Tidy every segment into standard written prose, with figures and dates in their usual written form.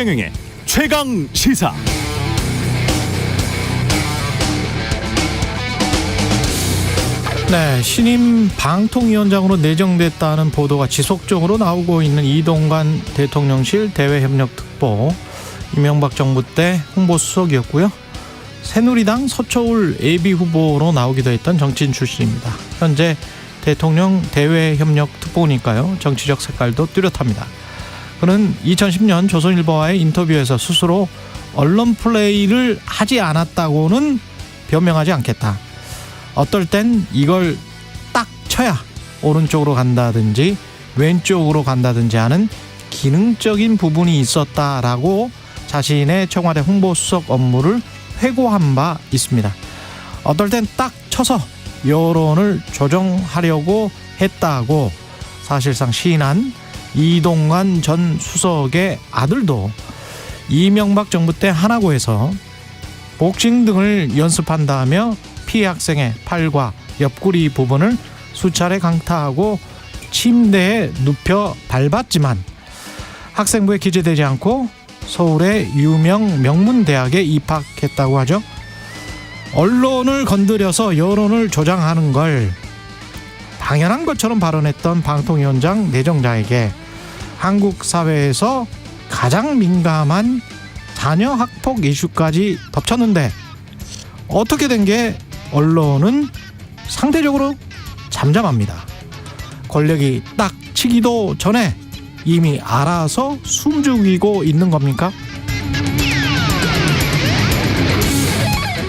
최경영의 최강 시사. 네, 신임 방통위원장으로 내정됐다는 보도가 지속적으로 나오고 있는 이동관 대통령실 대외협력특보, 이명박 정부 때 홍보수석이었고요. 새누리당 서초울 예비후보로 나오기도 했던 정치인 출신입니다. 현재 대통령 대외협력특보니까요. 정치적 색깔도 뚜렷합니다. 그는 2010년 조선일보와의 인터뷰에서 스스로 언론 플레이를 하지 않았다고는 변명하지 않겠다. 어떨 땐 이걸 딱 쳐야 오른쪽으로 간다든지 왼쪽으로 간다든지 하는 기능적인 부분이 있었다라고 자신의 청와대 홍보수석 업무를 회고한 바 있습니다. 어떨 땐 딱 쳐서 여론을 조정하려고 했다고 사실상 시인한 이동관 전 수석의 아들도 이명박 정부 때 하나고에서 복싱 등을 연습한다며 피해 학생의 팔과 옆구리 부분을 수차례 강타하고 침대에 눕혀 밟았지만 학생부에 기재되지 않고 서울의 유명 명문대학에 입학했다고 하죠. 언론을 건드려서 여론을 조장하는 걸 당연한 것처럼 발언했던 방통위원장 내정자에게 한국 사회에서 가장 민감한 자녀 학폭 이슈까지 덮쳤는데 어떻게 된 게 언론은 상대적으로 잠잠합니다. 권력이 딱 치기도 전에 이미 알아서 숨죽이고 있는 겁니까?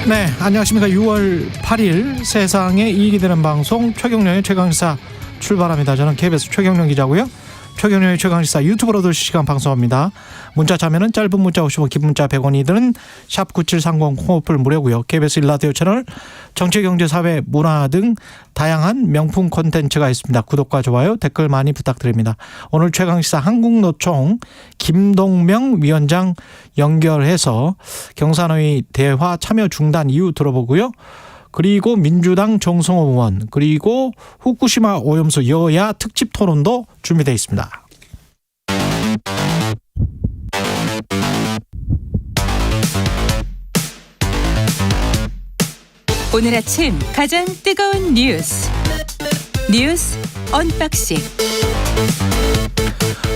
네, 안녕하십니까. 6월 8일 세상에 이익이 되는 방송 최경영의 최강시사 출발합니다. 저는 KBS 최경영 기자고요. 최경영의 최강시사 유튜브로도 실시간 방송합니다. 문자 참여는 짧은 문자 50원, 긴 문자 100원이 드는 샵 9730 콩오플 무료고요. KBS 일라디오 채널 정치, 경제, 사회, 문화 등 다양한 명품 콘텐츠가 있습니다. 구독과 좋아요, 댓글 많이 부탁드립니다. 오늘 최강시사 한국노총 김동명 위원장 연결해서 경산의 대화 참여 중단 이유 들어보고요. 그리고 민주당 정성호 의원, 그리고 후쿠시마 오염수 여야 특집 토론도 준비되어 있습니다. 오늘 아침 가장 뜨거운 뉴스 언박싱.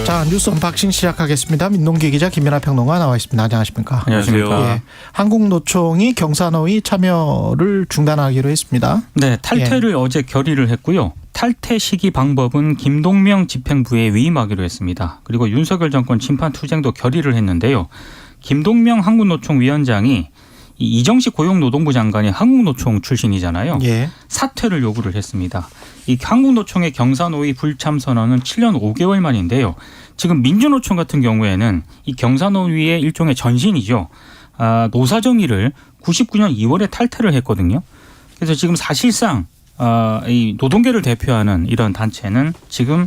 자, 뉴스 언박싱 시작하겠습니다. 민동기 기자, 김연아 평론가 나와 있습니다. 안녕하십니까? 안녕하세요. 예, 한국노총이 경사노위 참여를 중단하기로 했습니다. 네, 탈퇴를 어제 결의를 했고요. 탈퇴 시기 방법은 김동명 집행부에 위임하기로 했습니다. 그리고 윤석열 정권 심판 투쟁도 결의를 했는데요. 김동명 한국노총 위원장이 이정식 고용노동부 장관이 한국노총 출신이잖아요. 예. 사퇴를 요구를 했습니다. 이 한국노총의 경사노위 불참 선언은 7년 5개월 만인데요. 지금 민주노총 같은 경우에는 이 경사노위의 일종의 전신이죠. 노사정의를 99년 2월에 탈퇴를 했거든요. 그래서 지금 사실상 이 노동계를 대표하는 이런 단체는 지금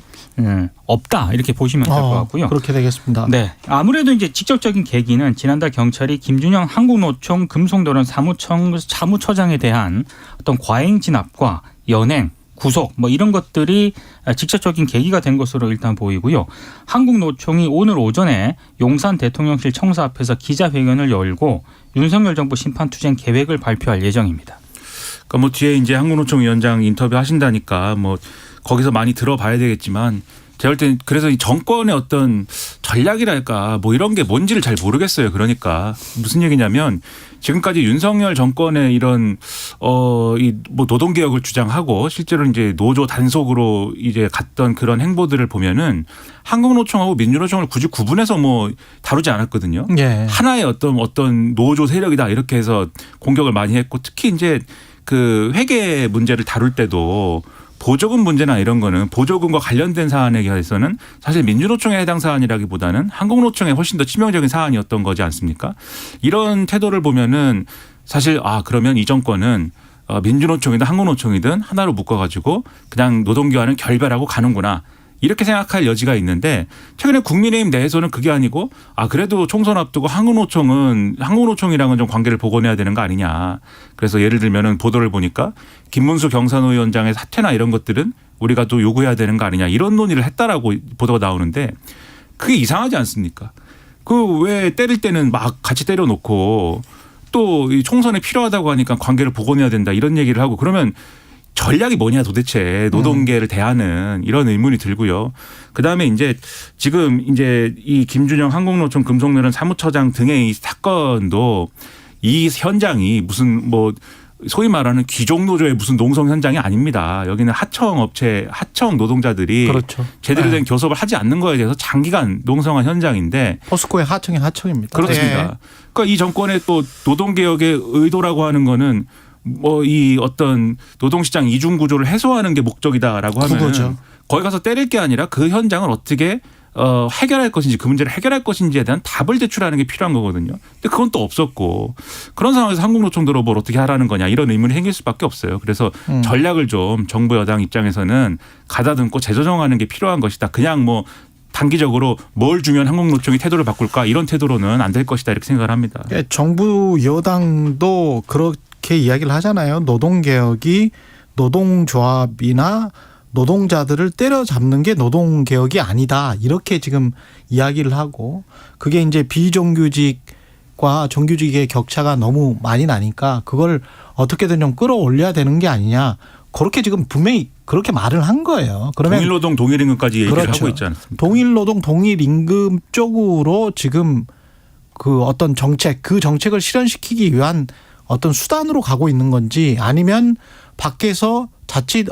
없다 이렇게 보시면 될 것 같고요. 그렇게 되겠습니다. 네, 아무래도 이제 직접적인 계기는 지난달 경찰이 김준영 한국노총 금송도련 사무처장에 대한 어떤 과잉 진압과 연행, 구속 뭐 이런 것들이 직접적인 계기가 된 것으로 일단 보이고요. 한국노총이 오늘 오전에 용산 대통령실 청사 앞에서 기자회견을 열고 윤석열 정부 심판투쟁 계획을 발표할 예정입니다. 그러니까 뭐 뒤에 이제 한국노총 위원장 인터뷰 하신다니까 뭐 거기서 많이 들어봐야 되겠지만 제가 볼 땐 그래서 이 정권의 어떤 전략이랄까 뭐 이런 게 뭔지를 잘 모르겠어요. 그러니까 무슨 얘기냐면 지금까지 윤석열 정권의 이런 이 뭐 노동개혁을 주장하고 실제로 이제 노조 단속으로 이제 갔던 그런 행보들을 보면은 한국노총하고 민주노총을 굳이 구분해서 뭐 다루지 않았거든요. 예. 하나의 어떤 노조 세력이다 이렇게 해서 공격을 많이 했고 특히 이제 그 회계 문제를 다룰 때도 보조금 문제나 이런 거는 보조금과 관련된 사안에 대해서는 사실 민주노총에 해당 사안이라기보다는 한국노총에 훨씬 더 치명적인 사안이었던 거지 않습니까? 이런 태도를 보면은 사실 그러면 이 정권은 민주노총이든 한국노총이든 하나로 묶어가지고 그냥 노동기관은 결별하고 가는구나. 이렇게 생각할 여지가 있는데 최근에 국민의힘 내에서는 그게 아니고 그래도 총선 앞두고 한국노총이랑은 좀 관계를 복원해야 되는 거 아니냐. 그래서 예를 들면은 보도를 보니까 김문수 경산노 위원장의 사퇴나 이런 것들은 우리가 또 요구해야 되는 거 아니냐 이런 논의를 했다라고 보도가 나오는데 그게 이상하지 않습니까? 그 왜 때릴 때는 막 같이 때려놓고 또 이 총선에 필요하다고 하니까 관계를 복원해야 된다 이런 얘기를 하고 그러면 전략이 뭐냐 도대체 노동계를 대하는 이런 의문이 들고요. 그다음에 이제 지금 이제 이 김준영 한국노총 금속노련 사무처장 등의 이 사건도 이 현장이 무슨 뭐 소위 말하는 귀족노조의 무슨 농성 현장이 아닙니다. 여기는 하청 노동자들이 그렇죠. 제대로 된 네. 교섭을 하지 않는 거에 대해서 장기간 농성한 현장인데 포스코의 하청이 하청입니다. 그렇습니다. 네. 그러니까 이 정권의 또 노동개혁의 의도라고 하는 거는 뭐 이 어떤 노동시장 이중 구조를 해소하는 게 목적이다라고 하면 그거죠. 거기 가서 때릴 게 아니라 그 현장을 어떻게 해결할 것인지 그 문제를 해결할 것인지에 대한 답을 제출하는 게 필요한 거거든요. 근데 그건 또 없었고 그런 상황에서 한국노총대로 뭘 어떻게 하라는 거냐 이런 의문이 생길 수밖에 없어요. 그래서 전략을 좀 정부 여당 입장에서는 가다듬고 재조정하는 게 필요한 것이다. 그냥 뭐 단기적으로 뭘 주면 한국노총이 태도를 바꿀까 이런 태도로는 안 될 것이다 이렇게 생각을 합니다. 정부 여당도 그렇게 이야기를 하잖아요. 노동개혁이 노동조합이나 노동자들을 때려잡는 게 노동개혁이 아니다. 이렇게 지금 이야기를 하고 그게 이제 비정규직과 정규직의 격차가 너무 많이 나니까 그걸 어떻게든 좀 끌어올려야 되는 게 아니냐. 그렇게 지금 분명히 그렇게 말을 한 거예요. 그러면 동일노동 동일임금까지 얘기를 그렇죠. 하고 있지 않습니까? 동일노동 동일임금 쪽으로 지금 그 어떤 정책 그 정책을 실현시키기 위한 어떤 수단으로 가고 있는 건지 아니면 밖에서 자칫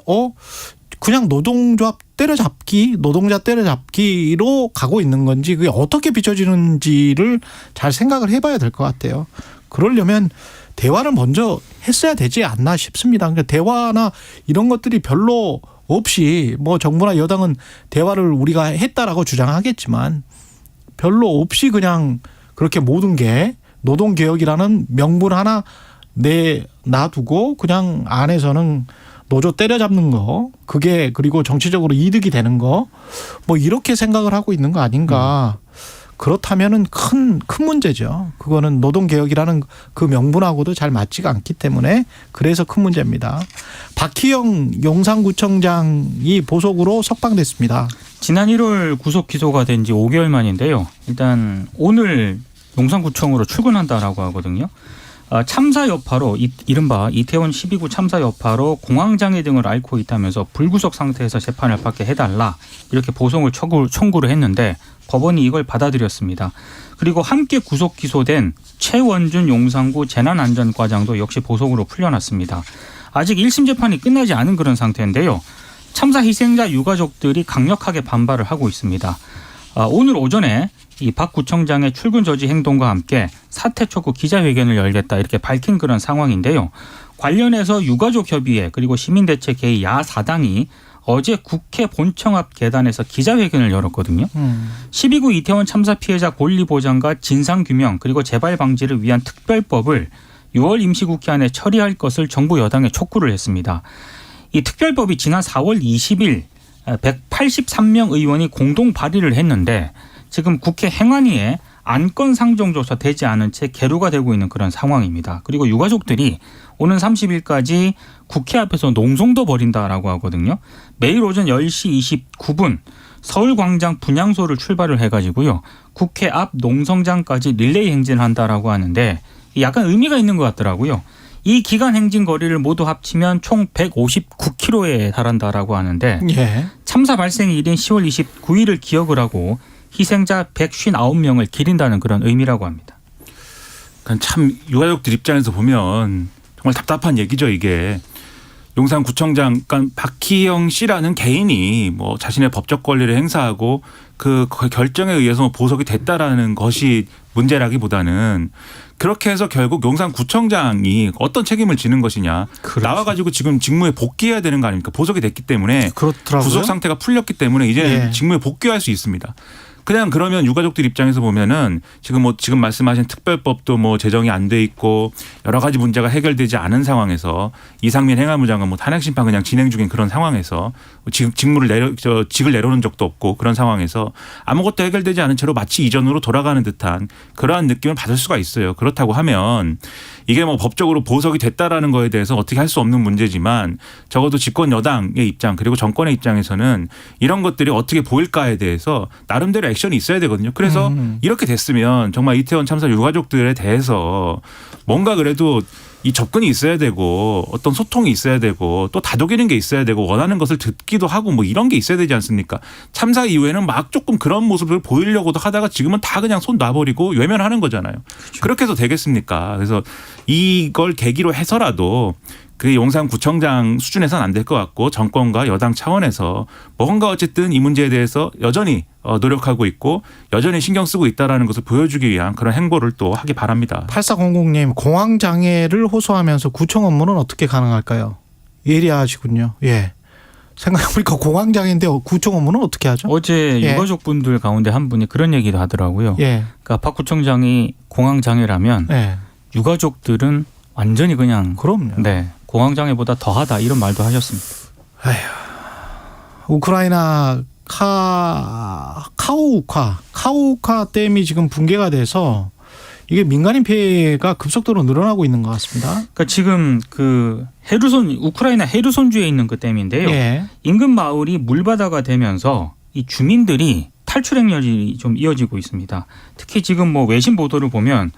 그냥 노동조합 때려잡기 노동자 때려잡기로 가고 있는 건지 그게 어떻게 비춰지는지를 잘 생각을 해봐야 될 것 같아요. 그러려면 대화를 먼저 했어야 되지 않나 싶습니다. 그러니까 대화나 이런 것들이 별로 없이 뭐 정부나 여당은 대화를 우리가 했다라고 주장하겠지만 별로 없이 그냥 그렇게 모든 게 노동개혁이라는 명분 하나 놔두고 그냥 안에서는 노조 때려잡는 거 그게 그리고 정치적으로 이득이 되는 거 뭐 이렇게 생각을 하고 있는 거 아닌가. 그렇다면은 큰 문제죠. 그거는 노동개혁이라는 그 명분하고도 잘 맞지가 않기 때문에 그래서 큰 문제입니다. 박희영 용산구청장이 보석으로 석방됐습니다. 지난 1월 구속 기소가 된 지 5개월 만인데요. 일단 오늘 용산구청으로 출근한다라고 하거든요. 참사 여파로 이른바 이태원 12구 참사 여파로 공황장애 등을 앓고 있다면서 불구속 상태에서 재판을 받게 해달라 이렇게 보석을 청구를 했는데 법원이 이걸 받아들였습니다. 그리고 함께 구속 기소된 최원준 용산구 재난안전과장도 역시 보석으로 풀려났습니다. 아직 1심 재판이 끝나지 않은 그런 상태인데요. 참사 희생자 유가족들이 강력하게 반발을 하고 있습니다. 오늘 오전에 이 박 구청장의 출근 저지 행동과 함께 사퇴 촉구 기자회견을 열겠다 이렇게 밝힌 그런 상황인데요. 관련해서 유가족협의회 그리고 시민대책회의 야사당이 어제 국회 본청 앞 계단에서 기자회견을 열었거든요. 12구 이태원 참사 피해자 권리 보장과 진상규명 그리고 재발 방지를 위한 특별법을 6월 임시국회 안에 처리할 것을 정부 여당에 촉구를 했습니다. 이 특별법이 지난 4월 20일 183명 의원이 공동 발의를 했는데 지금 국회 행안위에 안건 상정조사 되지 않은 채 계류가 되고 있는 그런 상황입니다. 그리고 유가족들이 오는 30일까지 국회 앞에서 농성도 벌인다라고 하거든요. 매일 오전 10시 29분 서울광장 분향소를 출발을 해가지고요. 국회 앞 농성장까지 릴레이 행진을 한다라고 하는데 약간 의미가 있는 것 같더라고요. 이 기간 행진 거리를 모두 합치면 총 159km에 달한다라고 하는데 예. 참사 발생일인 10월 29일을 기억을 하고 희생자 159명을 기린다는 그런 의미라고 합니다. 참 유가족들 입장에서 보면 정말 답답한 얘기죠 이게. 용산구청장 그러니까 박희영 씨라는 개인이 뭐 자신의 법적 권리를 행사하고 그 결정에 의해서 보석이 됐다라는 것이 문제라기보다는 그렇게 해서 결국 용산구청장이 어떤 책임을 지는 것이냐. 그렇죠. 나와가지고 지금 직무에 복귀해야 되는 거 아닙니까? 보석이 됐기 때문에 그렇더라고요. 구속 상태가 풀렸기 때문에 이제 예. 직무에 복귀할 수 있습니다. 그냥 그러면 유가족들 입장에서 보면은 지금 말씀하신 특별법도 뭐 제정이 안 돼 있고 여러 가지 문제가 해결되지 않은 상황에서 이상민 행안부 장관 뭐 탄핵 심판 그냥 진행 중인 그런 상황에서 직을 내려놓은 적도 없고 그런 상황에서 아무것도 해결되지 않은 채로 마치 이전으로 돌아가는 듯한 그러한 느낌을 받을 수가 있어요. 그렇다고 하면 이게 뭐 법적으로 보석이 됐다라는 거에 대해서 어떻게 할 수 없는 문제지만 적어도 집권 여당의 입장 그리고 정권의 입장에서는 이런 것들이 어떻게 보일까에 대해서 나름대로 액션이 있어야 되거든요. 그래서 이렇게 됐으면 정말 이태원 참사 유가족들에 대해서 뭔가 그래도 이 접근이 있어야 되고 어떤 소통이 있어야 되고 또 다독이는 게 있어야 되고 원하는 것을 듣기도 하고 뭐 이런 게 있어야 되지 않습니까? 참사 이후에는 막 조금 그런 모습을 보이려고도 하다가 지금은 다 그냥 손 놔버리고 외면하는 거잖아요. 그렇죠. 그렇게 해서 되겠습니까? 그래서 이걸 계기로 해서라도 그 용산구청장 수준에서는 안 될 것 같고 정권과 여당 차원에서 뭔가 어쨌든 이 문제에 대해서 여전히 노력하고 있고 여전히 신경 쓰고 있다라는 것을 보여주기 위한 그런 행보를 또 하기 바랍니다. 8400님 공황장애를 호소하면서 구청 업무는 어떻게 가능할까요? 예리하시군요. 예. 생각해보니까 공황장애인데 구청 업무는 어떻게 하죠? 어제 예. 유가족분들 가운데 한 분이 그런 얘기도 하더라고요. 예. 그러니까 박 구청장이 공황장애라면 예. 유가족들은 완전히 그냥 그럼요. 네, 공황장애보다 더하다 이런 말도 하셨습니다. 우크라이나 카우카 댐이 지금 붕괴가 돼서 이게 민간인 피해가 급속도로 늘어나고 있는 것 같습니다. 그러니까 지금 그 우크라이나 헤르손주에 있는 그 댐인데요. 예. 인근 마을이 물바다가 되면서 이 주민들이 탈출 행렬이 좀 이어지고 있습니다. 특히 지금 뭐 외신 보도를 보면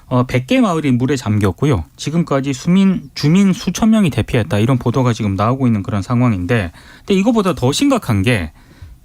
100개 마을이 물에 잠겼고요. 지금까지 주민 수천 명이 대피했다 이런 보도가 지금 나오고 있는 그런 상황인데, 근데 이거보다 더 심각한 게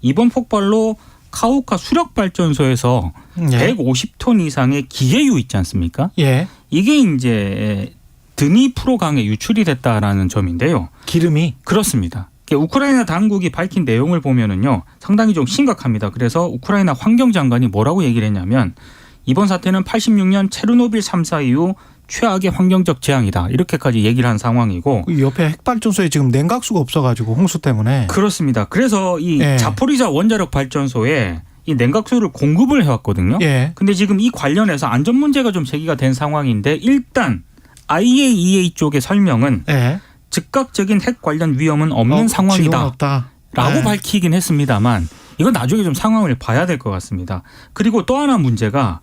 이번 폭발로 카우카 수력발전소에서 예. 150톤 이상의 기계유 있지 않습니까? 예. 이게 이제 드니프로 강에 유출이 됐다라는 점인데요. 기름이 그렇습니다. 우크라이나 당국이 밝힌 내용을 보면은요, 상당히 좀 심각합니다. 그래서 우크라이나 환경장관이 뭐라고 얘기를 했냐면 이번 사태는 86년 체르노빌 3사 이후 최악의 환경적 재앙이다. 이렇게까지 얘기를 한 상황이고. 옆에 핵발전소에 지금 냉각수가 없어가지고 홍수 때문에. 그렇습니다. 그래서 이 예. 자포리자 원자력 발전소에 이 냉각수를 공급을 해왔거든요. 예. 근데 지금 이 관련해서 안전 문제가 좀 제기가 된 상황인데 일단 IAEA 쪽의 설명은 예. 즉각적인 핵 관련 위험은 없는 지금은 상황이다. 없다. 라고 예. 밝히긴 했습니다만 이건 나중에 좀 상황을 봐야 될 것 같습니다. 그리고 또 하나 문제가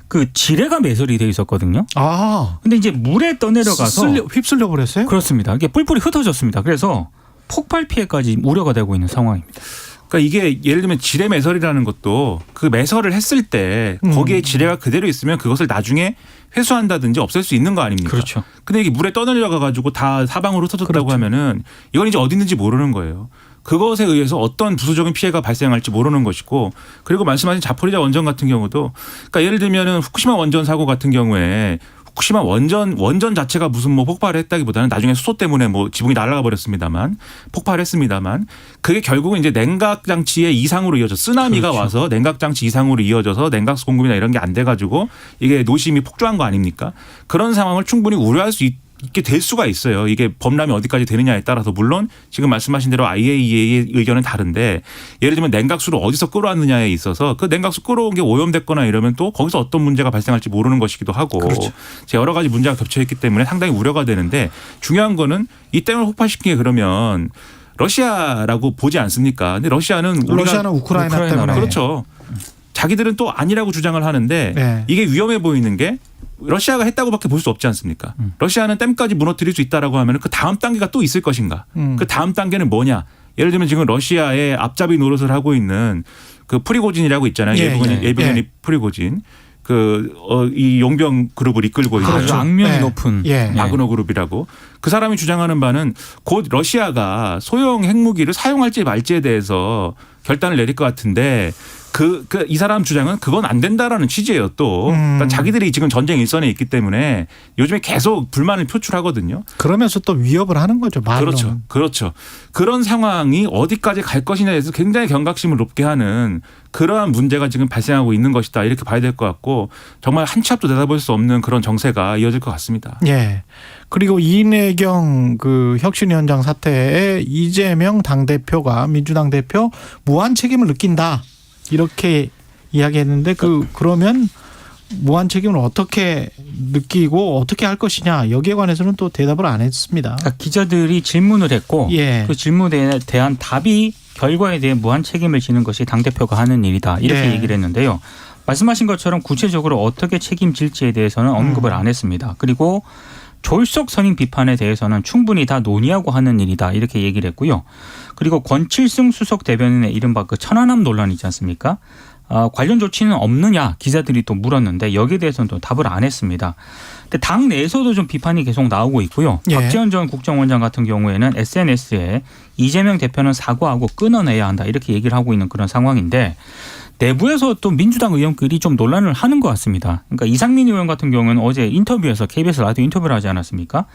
그 지뢰가 매설이 돼 있었거든요. 아. 근데 이제 물에 떠내려가서 휩쓸려 버렸어요? 그렇습니다. 이게 뿔뿔이 흩어졌습니다. 그래서 폭발 피해까지 우려가 되고 있는 상황입니다. 그러니까 이게 예를 들면 지뢰 매설이라는 것도 그 매설을 했을 때 거기에 지뢰가 그대로 있으면 그것을 나중에 회수한다든지 없앨 수 있는 거 아닙니까? 그렇죠. 근데 이게 물에 떠내려가 가지고 다 사방으로 흩어졌다고 그렇죠. 하면은 이건 이제 어디 있는지 모르는 거예요. 그것에 의해서 어떤 부수적인 피해가 발생할지 모르는 것이고, 그리고 말씀하신 자포리자 원전 같은 경우도 그러니까 예를 들면은 후쿠시마 원전 사고 같은 경우에 후쿠시마 원전 자체가 무슨 뭐 폭발을 했다기보다는 나중에 수소 때문에 뭐 지붕이 날아가 버렸습니다만 폭발했습니다만 그게 결국은 이제 냉각 장치의 이상으로 이어져 쓰나미가 그렇죠. 와서 냉각 장치 이상으로 이어져서 냉각수 공급이나 이런 게 안 돼 가지고 이게 노심이 폭주한 거 아닙니까? 그런 상황을 충분히 우려할 수 있게 될 수가 있어요. 이게 범람이 어디까지 되느냐에 따라서 물론 지금 말씀하신 대로 IAEA의 의견은 다른데 예를 들면 냉각수를 어디서 끌어왔느냐에 있어서 그 냉각수 끌어온 게 오염됐거나 이러면 또 거기서 어떤 문제가 발생할지 모르는 것이기도 하고 그렇죠. 여러 가지 문제가 겹쳐 있기 때문에 상당히 우려가 되는데 중요한 거는 이 댐을 폭발시킨 게 그러면 러시아라고 보지 않습니까? 근데 러시아는 우크라이나 때문에. 그렇죠. 자기들은 또 아니라고 주장을 하는데 네. 이게 위험해 보이는 게 러시아가 했다고밖에 볼 수 없지 않습니까? 러시아는 댐까지 무너뜨릴 수 있다라고 하면 그 다음 단계가 또 있을 것인가? 그 다음 단계는 뭐냐? 예를 들면 지금 러시아의 앞잡이 노릇을 하고 있는 그 프리고진이라고 있잖아요. 예비군이 프리고진. 이 용병 그룹을 이끌고 있는 아주 악명이 네. 높은 예. 바그너 그룹이라고 그 사람이 주장하는 바는 곧 러시아가 소형 핵무기를 사용할지 말지에 대해서 결단을 내릴 것 같은데 이 사람 주장은 그건 안 된다라는 취지예요 또. 그러니까 자기들이 지금 전쟁 일선에 있기 때문에 요즘에 계속 불만을 표출하거든요. 그러면서 또 위협을 하는 거죠. 말로는. 그렇죠. 그런 상황이 어디까지 갈 것이냐에 대해서 굉장히 경각심을 높게 하는 그러한 문제가 지금 발생하고 있는 것이다. 이렇게 봐야 될 것 같고 정말 한 치 앞도 내다볼 수 없는 그런 정세가 이어질 것 같습니다. 예. 그리고 이내경 그 혁신위원장 사태에 이재명 당대표가 민주당 대표 무한 책임을 느낀다. 이렇게 이야기했는데 그러면 무한 책임을 어떻게 느끼고 어떻게 할 것이냐 여기에 관해서는 또 대답을 안 했습니다. 그러니까 기자들이 질문을 했고 예. 그 질문에 대한 답이 결과에 대해 무한 책임을 지는 것이 당대표가 하는 일이다. 이렇게 예. 얘기를 했는데요. 말씀하신 것처럼 구체적으로 어떻게 책임질지에 대해서는 언급을 안 했습니다. 그리고 졸속 선임 비판에 대해서는 충분히 다 논의하고 하는 일이다. 이렇게 얘기를 했고요. 그리고 권칠승 수석 대변인의 이른바 그 천안함 논란 있지 않습니까? 관련 조치는 없느냐 기자들이 또 물었는데 여기에 대해서는 또 답을 안 했습니다. 근데 당 내에서도 좀 비판이 계속 나오고 있고요. 예. 박지원 전 국정원장 같은 경우에는 SNS에 이재명 대표는 사과하고 끊어내야 한다 이렇게 얘기를 하고 있는 그런 상황인데 내부에서 또 민주당 의원끼리 좀 논란을 하는 것 같습니다. 그러니까 이상민 의원 같은 경우는 어제 인터뷰에서 KBS 라디오 인터뷰를 하지 않았습니까?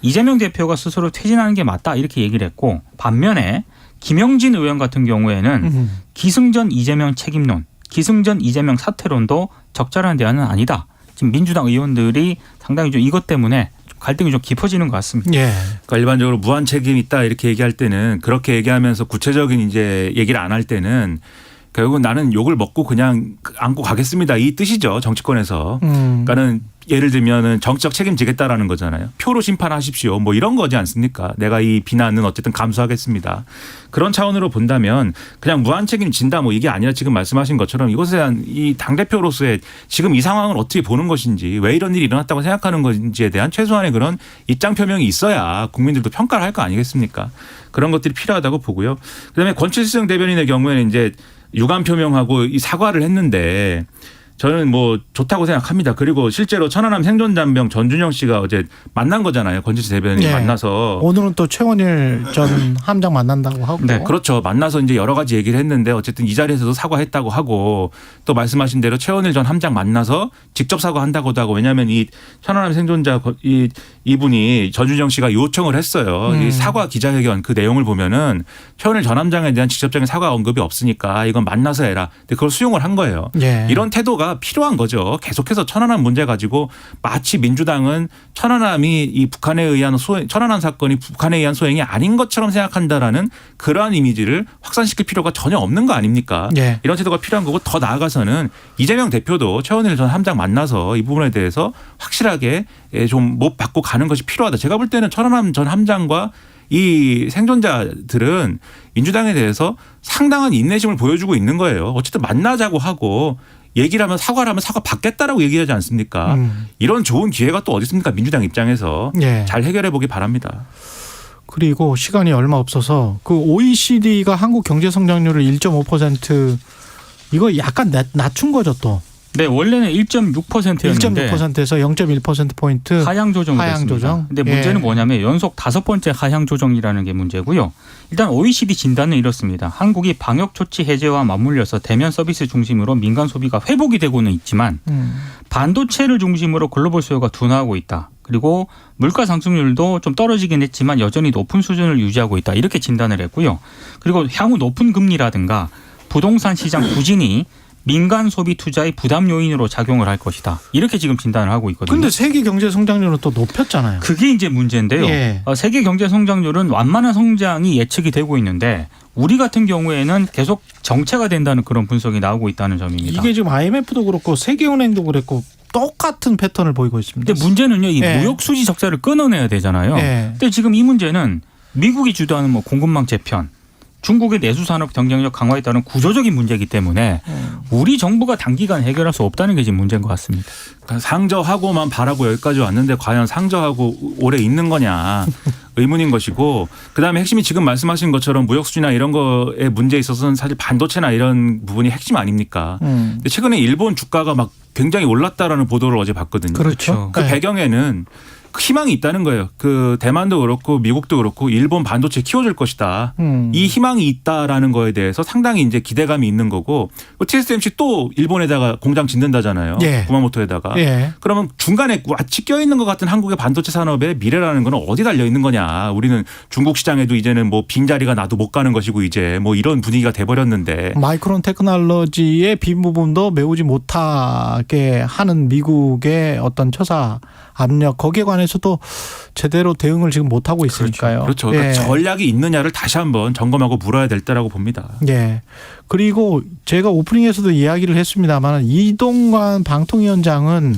이재명 대표가 스스로 퇴진하는 게 맞다 이렇게 얘기를 했고 반면에 김영진 의원 같은 경우에는 기승전 이재명 책임론, 기승전 이재명 사퇴론도 적절한 대안은 아니다. 지금 민주당 의원들이 상당히 좀 이것 때문에 갈등이 좀 깊어지는 것 같습니다. 예. 그러니까 일반적으로 무한 책임 있다 이렇게 얘기할 때는 그렇게 얘기하면서 구체적인 이제 얘기를 안 할 때는 결국은 나는 욕을 먹고 그냥 안고 가겠습니다. 이 뜻이죠. 정치권에서. 그러니까는 예를 들면은 정치적 책임지겠다라는 거잖아요. 표로 심판하십시오. 뭐 이런 거지 않습니까? 내가 이 비난은 어쨌든 감수하겠습니다. 그런 차원으로 본다면 그냥 무한 책임진다 뭐 이게 아니라 지금 말씀하신 것처럼 이것에 대한 이 당대표로서의 지금 이 상황을 어떻게 보는 것인지 왜 이런 일이 일어났다고 생각하는 건지에 대한 최소한의 그런 입장 표명이 있어야 국민들도 평가를 할 거 아니겠습니까? 그런 것들이 필요하다고 보고요. 그다음에 권칠승 대변인의 경우에는 이제 유감 표명하고 이 사과를 했는데 저는 뭐 좋다고 생각합니다. 그리고 실제로 천안함 생존잔병 전준영 씨가 어제 만난 거잖아요. 권칠승 대변인이 네. 만나서. 오늘은 또 최원일 전 함장 만난다고 하고. 네, 그렇죠. 만나서 이제 여러 가지 얘기를 했는데 어쨌든 이 자리에서도 사과했다고 하고 또 말씀하신 대로 최원일 전 함장 만나서 직접 사과한다고도 하고 왜냐하면 이 천안함 생존자 이분이 전준영 씨가 요청을 했어요. 이 사과 기자회견 그 내용을 보면은 최원일 전 함장에 대한 직접적인 사과 언급이 없으니까 이건 만나서 해라. 근데 그걸 수용을 한 거예요. 예. 이런 태도가 필요한 거죠. 계속해서 천안함 문제 가지고 마치 민주당은 천안함이 이 북한에 의한 천안함 사건이 북한에 의한 소행이 아닌 것처럼 생각한다라는 그러한 이미지를 확산시킬 필요가 전혀 없는 거 아닙니까? 예. 이런 태도가 필요한 거고 더 나아가서는 이재명 대표도 최원일 전 함장 만나서 이 부분에 대해서 확실하게 좀 못 받고 가는 것이 필요하다. 제가 볼 때는 천안함 전 함장과 이 생존자들은 민주당에 대해서 상당한 인내심을 보여주고 있는 거예요. 어쨌든 만나자고 하고 얘기를 하면 사과를 하면 사과 받겠다라고 얘기하지 않습니까? 이런 좋은 기회가 또 어디 있습니까? 민주당 입장에서 예. 잘 해결해 보기 바랍니다. 그리고 시간이 얼마 없어서 그 OECD가 한국 경제 성장률을 1.5% 이거 약간 낮춘 거죠 또. 네, 원래는 1.6%였는데 1.6%에서 0.1%포인트 하향 조정이 하향 됐습니다. 조정. 근데 문제는 뭐냐면 연속 5번째 하향 조정이라는 게 문제고요. 일단 OECD 진단은 이렇습니다. 한국이 방역 조치 해제와 맞물려서 대면 서비스 중심으로 민간 소비가 회복이 되고는 있지만 반도체를 중심으로 글로벌 수요가 둔화하고 있다. 그리고 물가 상승률도 좀 떨어지긴 했지만 여전히 높은 수준을 유지하고 있다. 이렇게 진단을 했고요. 그리고 향후 높은 금리라든가 부동산 시장 부진이 민간 소비 투자의 부담 요인으로 작용을 할 것이다. 이렇게 지금 진단을 하고 있거든요. 그런데 세계 경제 성장률은 또 높였잖아요. 그게 이제 문제인데요. 예. 세계 경제 성장률은 완만한 성장이 예측이 되고 있는데 우리 같은 경우에는 계속 정체가 된다는 그런 분석이 나오고 있다는 점입니다. 이게 지금 IMF도 그렇고 세계은행도 그랬고 똑같은 패턴을 보이고 있습니다. 근데 문제는요. 이 예. 무역 수지 적자를 끊어내야 되잖아요. 예. 근데 지금 이 문제는 미국이 주도하는 뭐 공급망 재편, 중국의 내수산업 경쟁력 강화에 따른 구조적인 문제이기 때문에 우리 정부가 단기간 해결할 수 없다는 게 지금 문제인 것 같습니다. 그러니까 상저하고만 바라고 여기까지 왔는데 과연 상저하고 오래 있는 거냐 의문인 것이고 그다음에 핵심이 지금 말씀하신 것처럼 무역수지나 이런 거에 문제에 있어서는 사실 반도체나 이런 부분이 핵심 아닙니까? 근데 최근에 일본 주가가 막 굉장히 올랐다라는 보도를 어제 봤거든요. 그렇죠. 그 네. 배경에는 희망이 있다는 거예요. 그 대만도 그렇고 미국도 그렇고 일본 반도체 키워줄 것이다. 이 희망이 있다라는 거에 대해서 상당히 이제 기대감이 있는 거고 TSMC 또 일본에다가 공장 짓는다잖아요. 예. 구마모토에다가. 예. 그러면 중간에 마치 껴있는 것 같은 한국의 반도체 산업의 미래라는 건 어디 달려 있는 거냐. 우리는 중국 시장에도 이제는 뭐 빈자리가 나도 못 가는 것이고 이제 뭐 이런 분위기가 돼버렸는데. 마이크론 테크놀로지의 빈 부분도 메우지 못하게 하는 미국의 어떤 처사 압력 거기에 관해서도 제대로 대응을 지금 못하고 있으니까요. 그렇죠. 그러니까 예. 전략이 있느냐를 다시 한번 점검하고 물어야 될 때라고 봅니다. 예. 그리고 제가 오프닝에서도 이야기를 했습니다만 이동관 방통위원장은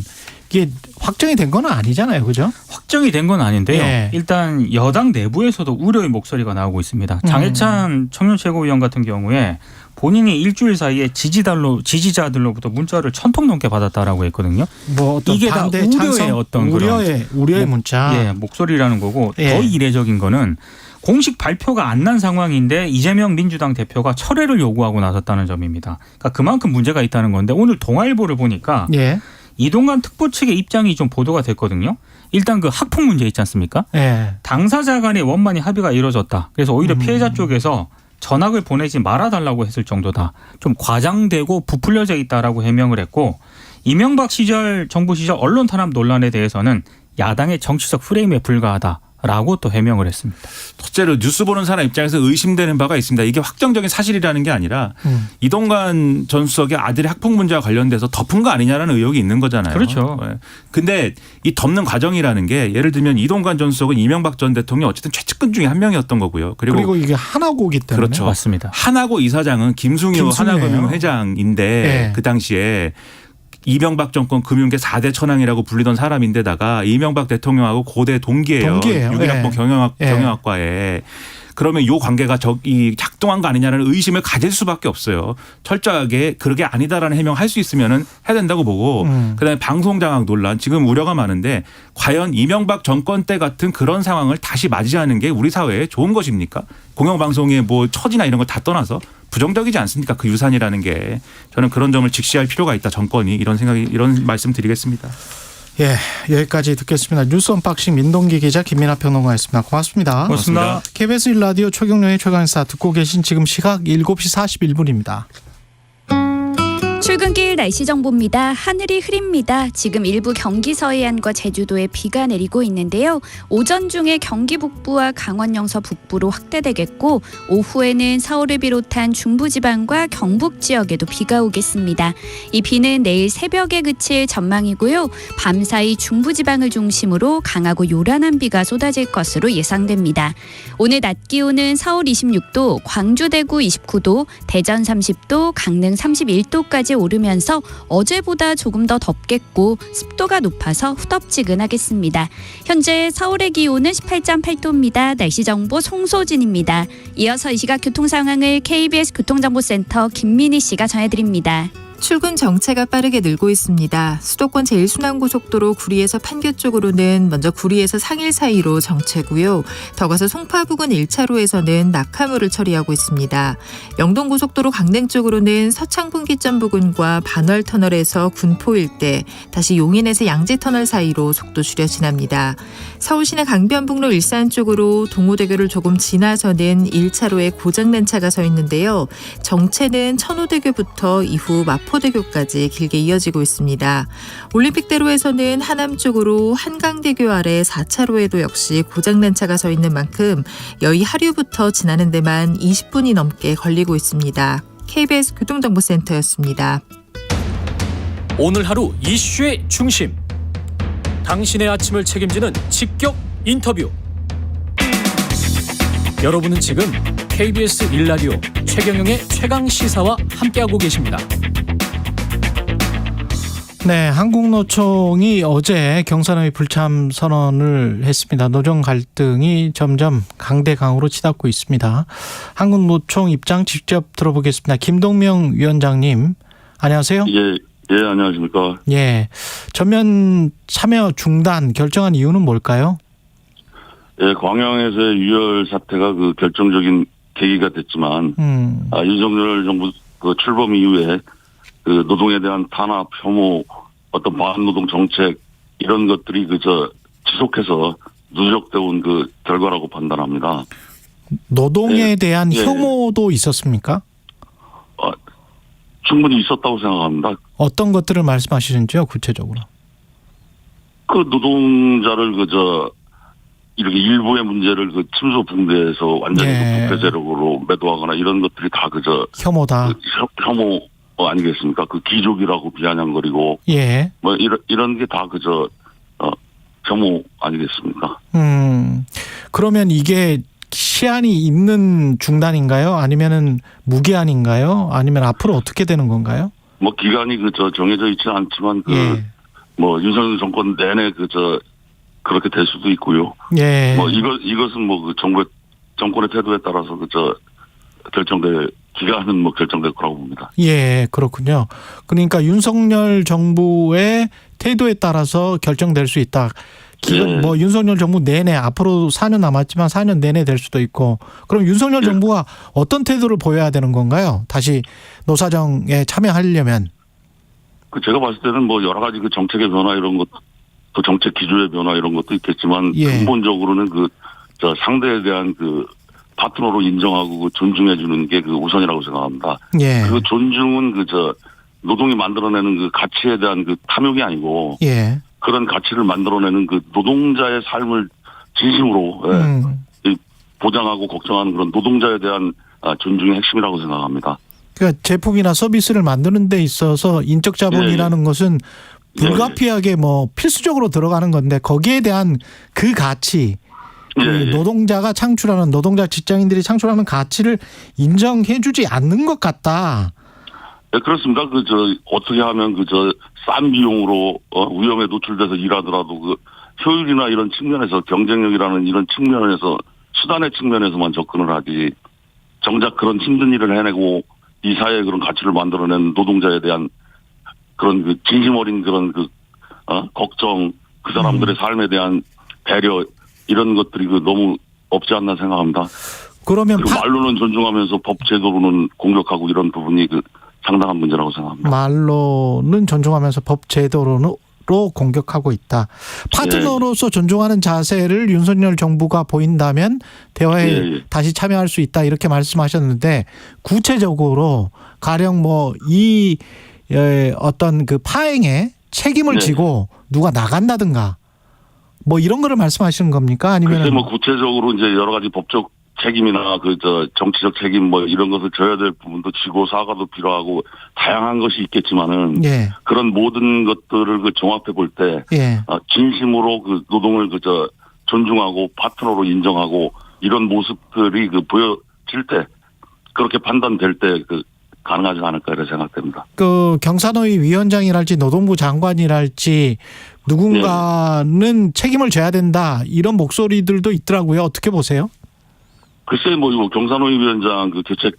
이게 확정이 된 건 아니잖아요. 그죠? 확정이 된 건 아닌데요. 예. 일단 여당 내부에서도 우려의 목소리가 나오고 있습니다. 장해찬 청년 최고위원 같은 경우에 본인이 일주일 사이에 지지자들로부터 문자를 1000통 넘게 받았다라고 했거든요. 뭐 어떤 이게 다 반대, 우려의 찬성? 어떤 우려의 문자. 예, 목소리라는 거고 예. 더 이례적인 거는 공식 발표가 안 난 상황인데 이재명 민주당 대표가 철회를 요구하고 나섰다는 점입니다. 그러니까 그만큼 문제가 있다는 건데 오늘 동아일보를 보니까 예. 이동관 특보 측의 입장이 좀 보도가 됐거든요. 일단 그 학폭 문제 있지 않습니까? 예. 당사자 간의 원만히 합의가 이루어졌다. 그래서 오히려 피해자 쪽에서 전학을 보내지 말아달라고 했을 정도다. 좀 과장되고 부풀려져 있다라고 해명을 했고 이명박 시절 정부 시절 언론 탄압 논란에 대해서는 야당의 정치적 프레임에 불과하다라고 또 해명을 했습니다. 첫째로 뉴스 보는 사람 입장에서 의심되는 바가 있습니다. 이게 확정적인 사실이라는 게 아니라 이동관 전 수석의 아들의 학폭 문제와 관련돼서 덮은 거 아니냐라는 의혹이 있는 거잖아요. 그렇죠. 근데 이 덮는 과정이라는 게 예를 들면 이동관 전 수석은 이명박 전 대통령 어쨌든 최측근 중에 한 명이었던 거고요. 그리고 이게 하나고기 때문에. 그렇죠. 맞습니다. 하나고 이사장은 김승효 하나금융 회장인데 네. 그 당시에 이명박 정권 금융계 4대 천왕이라고 불리던 사람인데다가 이명박 대통령하고 고대 동기예요. 유기학번 경영학과에. 그러면 이 관계가 이 작동한 거 아니냐는 의심을 가질 수밖에 없어요. 철저하게 그게 아니다라는 해명할 수 있으면 해야 된다고 보고 그다음에 방송장악 논란 지금 우려가 많은데 과연 이명박 정권 때 같은 그런 상황을 다시 맞이하는 게 우리 사회에 좋은 것입니까? 공영방송의 뭐 처지나 이런 걸 다 떠나서 부정적이지 않습니까? 그 유산이라는 게. 저는 그런 점을 직시할 필요가 있다. 정권이 이런 말씀 드리겠습니다. 예, 여기까지 듣겠습니다. 뉴스 언박싱 민동기 기자 김민하 평론가였습니다. 고맙습니다. 고맙습니다. KBS 1라디오 최경영의 최강시사 듣고 계신 지금 시각 7시 41분입니다. 출근길 날씨 정보입니다. 하늘이 흐립니다. 지금 일부 경기 서해안과 제주도에 비가 내리고 있는데요. 오전 중에 경기 북부와 강원 영서 북부로 확대되겠고 오후에는 서울을 비롯한 중부지방과 경북 지역에도 비가 오겠습니다. 이 비는 내일 새벽에 그칠 전망이고요. 밤사이 중부지방을 중심으로 강하고 요란한 비가 쏟아질 것으로 예상됩니다. 오늘 낮 기온은 서울 26도, 광주 대구 29도, 대전 30도, 강릉 31도까지 오르면서 어제보다 조금 더 덥겠고 습도가 높아서 후덥지근하겠습니다. 현재 서울의 기온은 18.8도입니다. 날씨 정보 송소진입니다. 이어서 이 시각 교통 상황을 KBS 교통정보센터 김민희 씨가 전해드립니다. 출근 정체가 빠르게 늘고 있습니다. 수도권 제1순환고속도로 구리에서 판교 쪽으로는 먼저 구리에서 상일 사이로 정체고요. 더 가서 송파 부근 1차로에서는 낙하물을 처리하고 있습니다. 영동고속도로 강릉 쪽으로는 서창분기점 부근과 반월터널에서 군포 일대, 다시 용인에서 양지터널 사이로 속도 줄여 지납니다. 서울시내 강변북로 일산 쪽으로 동호대교를 조금 지나서는 1차로에 고장난 차가 서 있는데요. 정체는 천호대교부터 이후 마포대교까지 길게 이어지고 있습니다. 올림픽대로에서는 하남 쪽으로 한강대교 아래 4차로에도 역시 고장난 차가 서 있는 만큼 여의 하류부터 지나는 데만 20분이 넘게 걸리고 있습니다. KBS 교통정보센터였습니다. 오늘 하루 이슈의 중심. 당신의 아침을 책임지는 직격 인터뷰. 여러분은 지금 KBS 1라디오 최경영의 최강시사와 함께하고 계십니다. 네, 한국노총이 어제 경사노위 불참 선언을 했습니다. 노정 갈등이 점점 강대강으로 치닫고 있습니다. 한국노총 입장 직접 들어보겠습니다. 김동명 위원장님, 안녕하세요. 예, 안녕하십니까. 예, 전면 참여 중단 결정한 이유는 뭘까요? 예, 광양에서의 유혈 사태가 그 결정적인 계기가 됐지만, 윤석열 정부 그 출범 이후에 그 노동에 대한 탄압, 혐오, 어떤 반노동 정책 이런 것들이 지속해서 누적되어 온 그 결과라고 판단합니다. 노동에 예, 대한 예, 혐오도 있었습니까? 충분히 있었다고 생각합니다. 어떤 것들을 말씀하시는지요, 구체적으로? 그 노동자를 이렇게 일부의 문제를 침수 붕괴해서 완전히 예. 부패 세력으로 매도하거나 이런 것들이 다 혐오다. 혐오 아니겠습니까? 그 귀족이라고 비아냥거리고 예. 뭐 이런 게 다 혐오 아니겠습니까? 그러면 이게 시한이 있는 중단인가요? 아니면은 무기한인가요? 아니면 앞으로 어떻게 되는 건가요? 뭐 기간이 정해져 있지는 않지만 예. 뭐 윤석열 정권 내내 그렇게 될 수도 있고요. 예. 뭐 이것은 뭐 그 정권의 태도에 따라서 기간은 뭐 결정될 거라고 봅니다. 예, 그렇군요. 그러니까 윤석열 정부의 태도에 따라서 결정될 수 있다. 뭐 윤석열 정부 내내 앞으로 4년 남았지만 4년 내내 될 수도 있고 그럼 윤석열 정부가 어떤 태도를 보여야 되는 건가요? 다시 노사정에 참여하려면. 제가 봤을 때는 뭐 여러 가지 그 정책의 변화 이런 것, 또 정책 기조의 변화 이런 것도 있겠지만 근본적으로는 저 상대에 대한 파트너로 인정하고 존중해주는 게 우선이라고 생각합니다. 그 존중은 노동이 만들어내는 가치에 대한 탐욕이 아니고 그런 가치를 만들어내는 노동자의 삶을 진심으로 보장하고 걱정하는 그런 노동자에 대한 존중의 핵심이라고 생각합니다. 그러니까 제품이나 서비스를 만드는 데 있어서 인적 자본이라는 것은 불가피하게 뭐 필수적으로 들어가는 건데 거기에 대한 그 가치, 노동자가 창출하는 노동자 직장인들이 창출하는 가치를 인정해주지 않는 것 같다. 네, 그렇습니다. 어떻게 하면 싼 비용으로 위험에 노출돼서 일하더라도 효율이나 이런 측면에서 경쟁력이라는 이런 측면에서 수단의 측면에서만 접근을 하지 정작 그런 힘든 일을 해내고 이 사회에 그런 가치를 만들어낸 노동자에 대한 그런 진심 어린 그런 걱정, 그 사람들의 삶에 대한 배려 이런 것들이 너무 없지 않나 생각합니다. 그러면 말로는 존중하면서 법 제도로는 공격하고 이런 부분이 상당한 문제라고 생각합니다. 말로는 존중하면서 법 제도로 공격하고 있다. 파트너로서 존중하는 자세를 윤석열 정부가 보인다면 대화에 다시 참여할 수 있다 이렇게 말씀하셨는데 구체적으로 가령 뭐 이 어떤 파행에 책임을 지고 누가 나간다든가 뭐 이런 거를 말씀하시는 겁니까? 아니면 글쎄 뭐 구체적으로 이제 여러 가지 법적 책임이나 정치적 책임 뭐 이런 것을 져야 될 부분도 지고 사과도 필요하고 다양한 것이 있겠지만은 그런 모든 것들을 종합해 볼 때 진심으로 노동을 존중하고 파트너로 인정하고 이런 모습들이 보여질 때 그렇게 판단될 때 가능하지 않을까 이렇게 생각됩니다. 경사노위 위원장이랄지 노동부 장관이랄지 누군가는 책임을 져야 된다 이런 목소리들도 있더라고요. 어떻게 보세요? 글쎄 뭐 경사노위 위원장 교체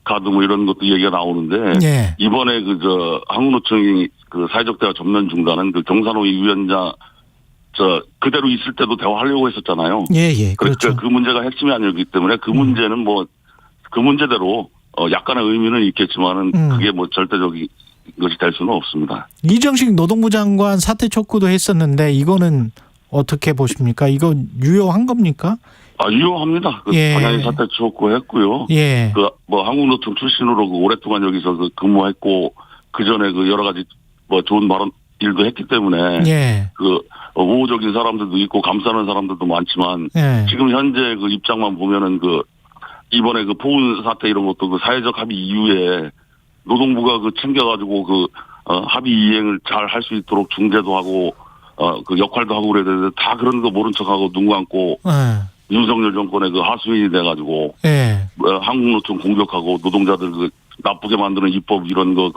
카드 뭐 이런 것도 얘기가 나오는데 이번에 한국노총이 사회적 대화 전면 중단은 경사노위 위원장 그대로 있을 때도 대화하려고 했었잖아요. 그렇죠. 그 문제가 핵심이 아니기 때문에 그 문제는 뭐 그 문제대로 약간의 의미는 있겠지만은 그게 뭐 절대적인 것이 될 수는 없습니다. 이정식 노동부 장관 사퇴 촉구도 했었는데 이거는 어떻게 보십니까? 이거 유효한 겁니까? 유효합니다. 당연히 사퇴 촉구했고요. 뭐 한국노총 출신으로 오랫동안 여기서 근무했고 그 전에 여러 가지 뭐 좋은 발언 일도 했기 때문에 우호적인 사람들도 있고 감싸는 사람들도 많지만 지금 현재 입장만 보면은 이번에 포운 사태 이런 것도 사회적 합의 이후에 노동부가 챙겨가지고 합의 이행을 잘 할 수 있도록 중재도 하고 역할도 하고 그래야 되는데 다 그런 거 모른 척하고 눈 감고 윤석열 정권의 하수인이 돼가지고 한국노총 공격하고 노동자들 나쁘게 만드는 입법 이런 거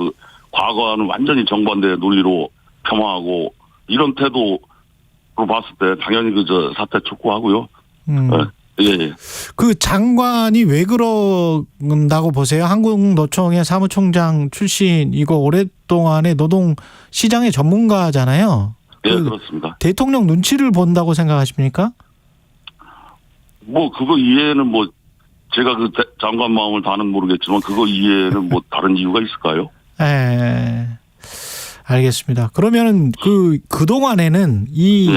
과거와는 완전히 정반대의 논리로 폄하하고 이런 태도로 봤을 때 당연히 사퇴 촉구하고요. 그 장관이 왜 그런다고 보세요? 한국노총의 사무총장 출신이고 오랫동안의 노동 시장의 전문가잖아요. 그렇습니다. 대통령 눈치를 본다고 생각하십니까? 뭐 그거 이해는 뭐 제가 장관 마음을 다는 모르겠지만 그거 이해는 뭐 다른 이유가 있을까요? 알겠습니다. 그러면은 그동안에는 이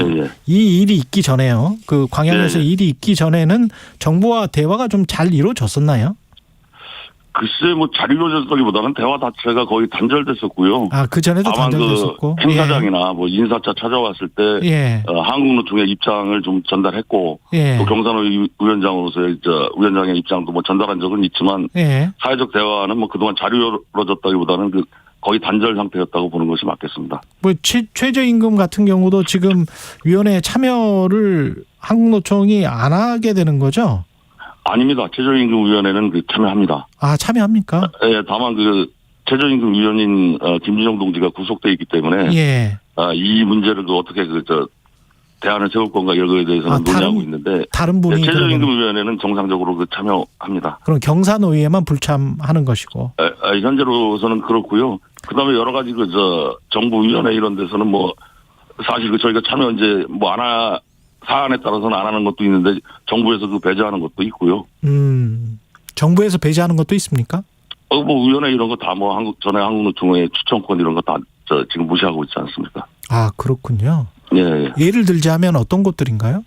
일이 있기 전에요. 광양에서 일이 있기 전에는 정부와 대화가 좀 잘 이루어졌었나요? 글쎄 뭐 잘 이루어졌다기보다는 대화 자체가 거의 단절됐었고요. 그 전에도 단절됐었고. 행사장이나 뭐 인사차 찾아왔을 때 한국노총의 입장을 좀 전달했고 또 경사노위 위원장으로서의 위원장의 입장도 뭐 전달한 적은 있지만 사회적 대화는 뭐 그동안 잘 이루어졌다기보다는 거의 단절 상태였다고 보는 것이 맞겠습니다. 뭐 최저임금 같은 경우도 지금 위원회에 참여를 한국노총이 안 하게 되는 거죠? 아닙니다. 최저임금위원회는 참여합니다. 참여합니까? 다만 최저임금위원인 김진영 동지가 구속돼 있기 때문에 이 문제를 어떻게 대안을 세울 건가 이런 거에 대해서는 논의하고 있는데 다른 분이 최저임금위원회는 정상적으로 참여합니다. 그럼 경사노위에만 불참하는 것이고 현재로서는 그렇고요. 그다음에 여러 가지 정부위원회 이런 데서는 뭐 사실 그 저희가 참여 이제 뭐 사안에 따라서는 안 하는 것도 있는데 정부에서 그 배제하는 것도 있고요. 정부에서 배제하는 것도 있습니까? 뭐 위원회 이런 거 다 뭐 전에 한국노총의 추천권 이런 거 다 지금 무시하고 있지 않습니까? 아, 그렇군요. 예. 예를 들자면 어떤 것들인가요?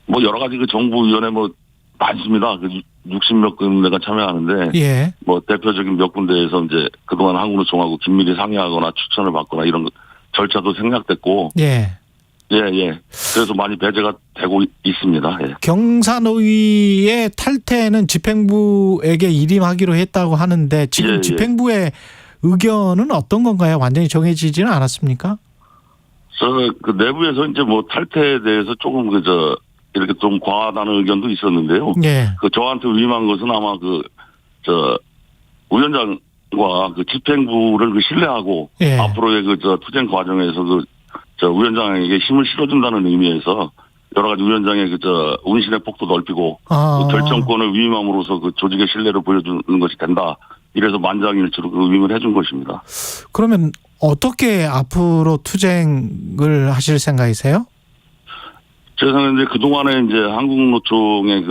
뭐 여러 가지 그 정부위원회 뭐 많습니다. 그 60몇 군데가 참여하는데 예. 뭐 대표적인 몇 군데에서 이제 그동안 한국노총하고 긴밀히 상의하거나 추천을 받거나 이런 절차도 생략됐고. 예. 예. 그래서 많이 배제가 되고 있습니다. 예. 경사노위의 탈퇴는 집행부에게 일임하기로 했다고 하는데 지금 예. 집행부의 의견은 어떤 건가요? 완전히 정해지지는 않았습니까? 그 내부에서 이제 뭐 탈퇴에 대해서 조금 이렇게 좀 과하다는 의견도 있었는데요. 예. 그 저한테 위임한 것은 아마 위원장과 그 집행부를 신뢰하고 예. 앞으로의 투쟁 과정에서 위원장에게 힘을 실어준다는 의미에서 여러 가지 위원장의 운신의 폭도 넓히고 결정권을 위임함으로써 그 조직의 신뢰를 보여주는 것이 된다. 이래서 만장일치로 그 위임을 해준 것입니다. 그러면 어떻게 앞으로 투쟁을 하실 생각이세요? 제 생각에 그동안에 이제 한국노총의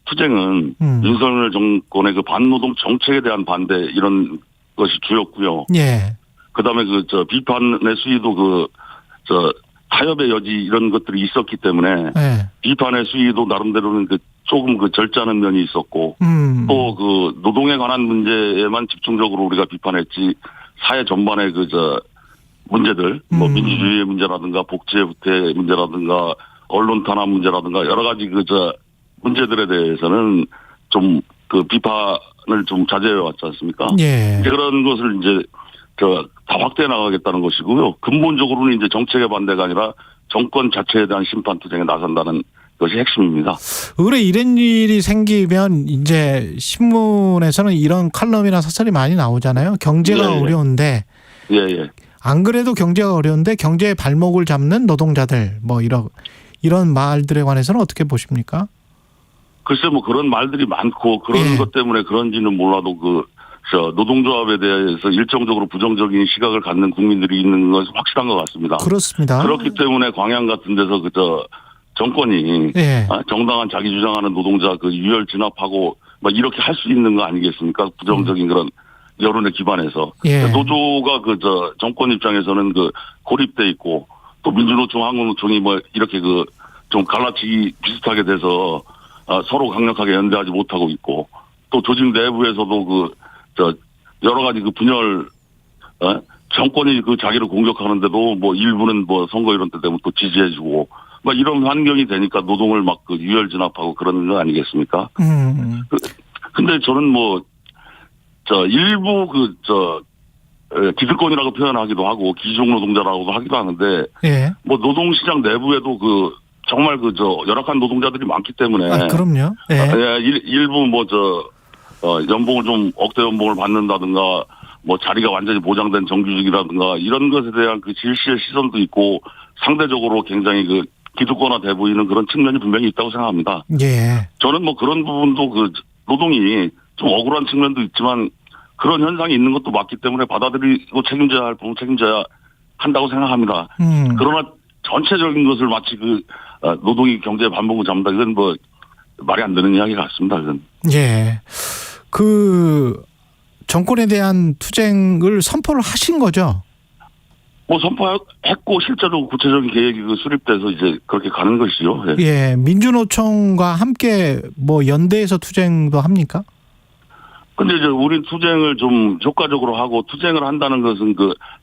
투쟁은 윤석열 정권의 그 반노동 정책에 대한 반대 이런 것이 주였고요. 예. 그 다음에 비판의 수위도 타협의 여지 이런 것들이 있었기 때문에 예. 비판의 수위도 나름대로는 조금 절제하는 면이 있었고 또 노동에 관한 문제에만 집중적으로 우리가 비판했지 사회 전반의 문제들 뭐 민주주의의 문제라든가 복지의 후퇴 문제라든가 언론 탄압 문제라든가 여러 가지 문제들에 대해서는 좀 비판을 좀 자제해 왔지 않습니까? 예. 그런 것을 이제 다 확대해 나가겠다는 것이고요. 근본적으로는 이제 정책의 반대가 아니라 정권 자체에 대한 심판 투쟁에 나선다는 것이 핵심입니다. 의뢰 이런 일이 생기면 이제 신문에서는 이런 칼럼이나 사설이 많이 나오잖아요. 경제가 예. 어려운데. 예. 안 그래도 경제가 어려운데 경제의 발목을 잡는 노동자들 뭐 이런 말들에 관해서는 어떻게 보십니까? 글쎄 뭐 그런 말들이 많고 그런 예. 것 때문에 그런지는 몰라도 노동조합에 대해서 일정적으로 부정적인 시각을 갖는 국민들이 있는 것은 확실한 것 같습니다. 그렇습니다. 그렇기 때문에 광양 같은 데서 정권이 예. 정당한 자기 주장하는 노동자 유혈 진압하고 막 이렇게 할 수 있는 거 아니겠습니까? 부정적인 그런 여론에 기반해서 예. 노조가 정권 입장에서는 고립돼 있고 또 민주노총, 한국노총이 뭐 이렇게 좀 갈라치기 비슷하게 돼서 서로 강력하게 연대하지 못하고 있고 또 조직 내부에서도 여러 가지 분열 정권이 자기를 공격하는데도 뭐 일부는 뭐 선거 이런 때 되면 또 지지해주고 막 이런 환경이 되니까 노동을 막 유혈 진압하고 그러는 거 아니겠습니까? 근데 저는 뭐 일부 기득권이라고 표현하기도 하고 기종 노동자라고도 하기도 하는데 예. 뭐 노동시장 내부에도 정말 열악한 노동자들이 많기 때문에 그럼요. 예. 일부 연봉을 좀 억대 연봉을 받는다든가 뭐 자리가 완전히 보장된 정규직이라든가 이런 것에 대한 질시의 시선도 있고 상대적으로 굉장히 기득권화돼 보이는 그런 측면이 분명히 있다고 생각합니다. 예. 저는 뭐 그런 부분도 노동이 좀 억울한 측면도 있지만 그런 현상이 있는 것도 맞기 때문에 받아들이고 책임져야 할 부분 책임져야 한다고 생각합니다. 그러나 전체적인 것을 마치 노동이 경제의 반복을 잡는다. 이건 뭐 말이 안 되는 이야기 같습니다. 그건. 예. 정권에 대한 투쟁을 선포를 하신 거죠? 뭐 선포했고 실제로 구체적인 계획이 수립돼서 이제 그렇게 가는 것이죠. 예. 예. 민주노총과 함께 뭐 연대해서 투쟁도 합니까? 근데 이제 우리 투쟁을 좀 효과적으로 하고 투쟁을 한다는 것은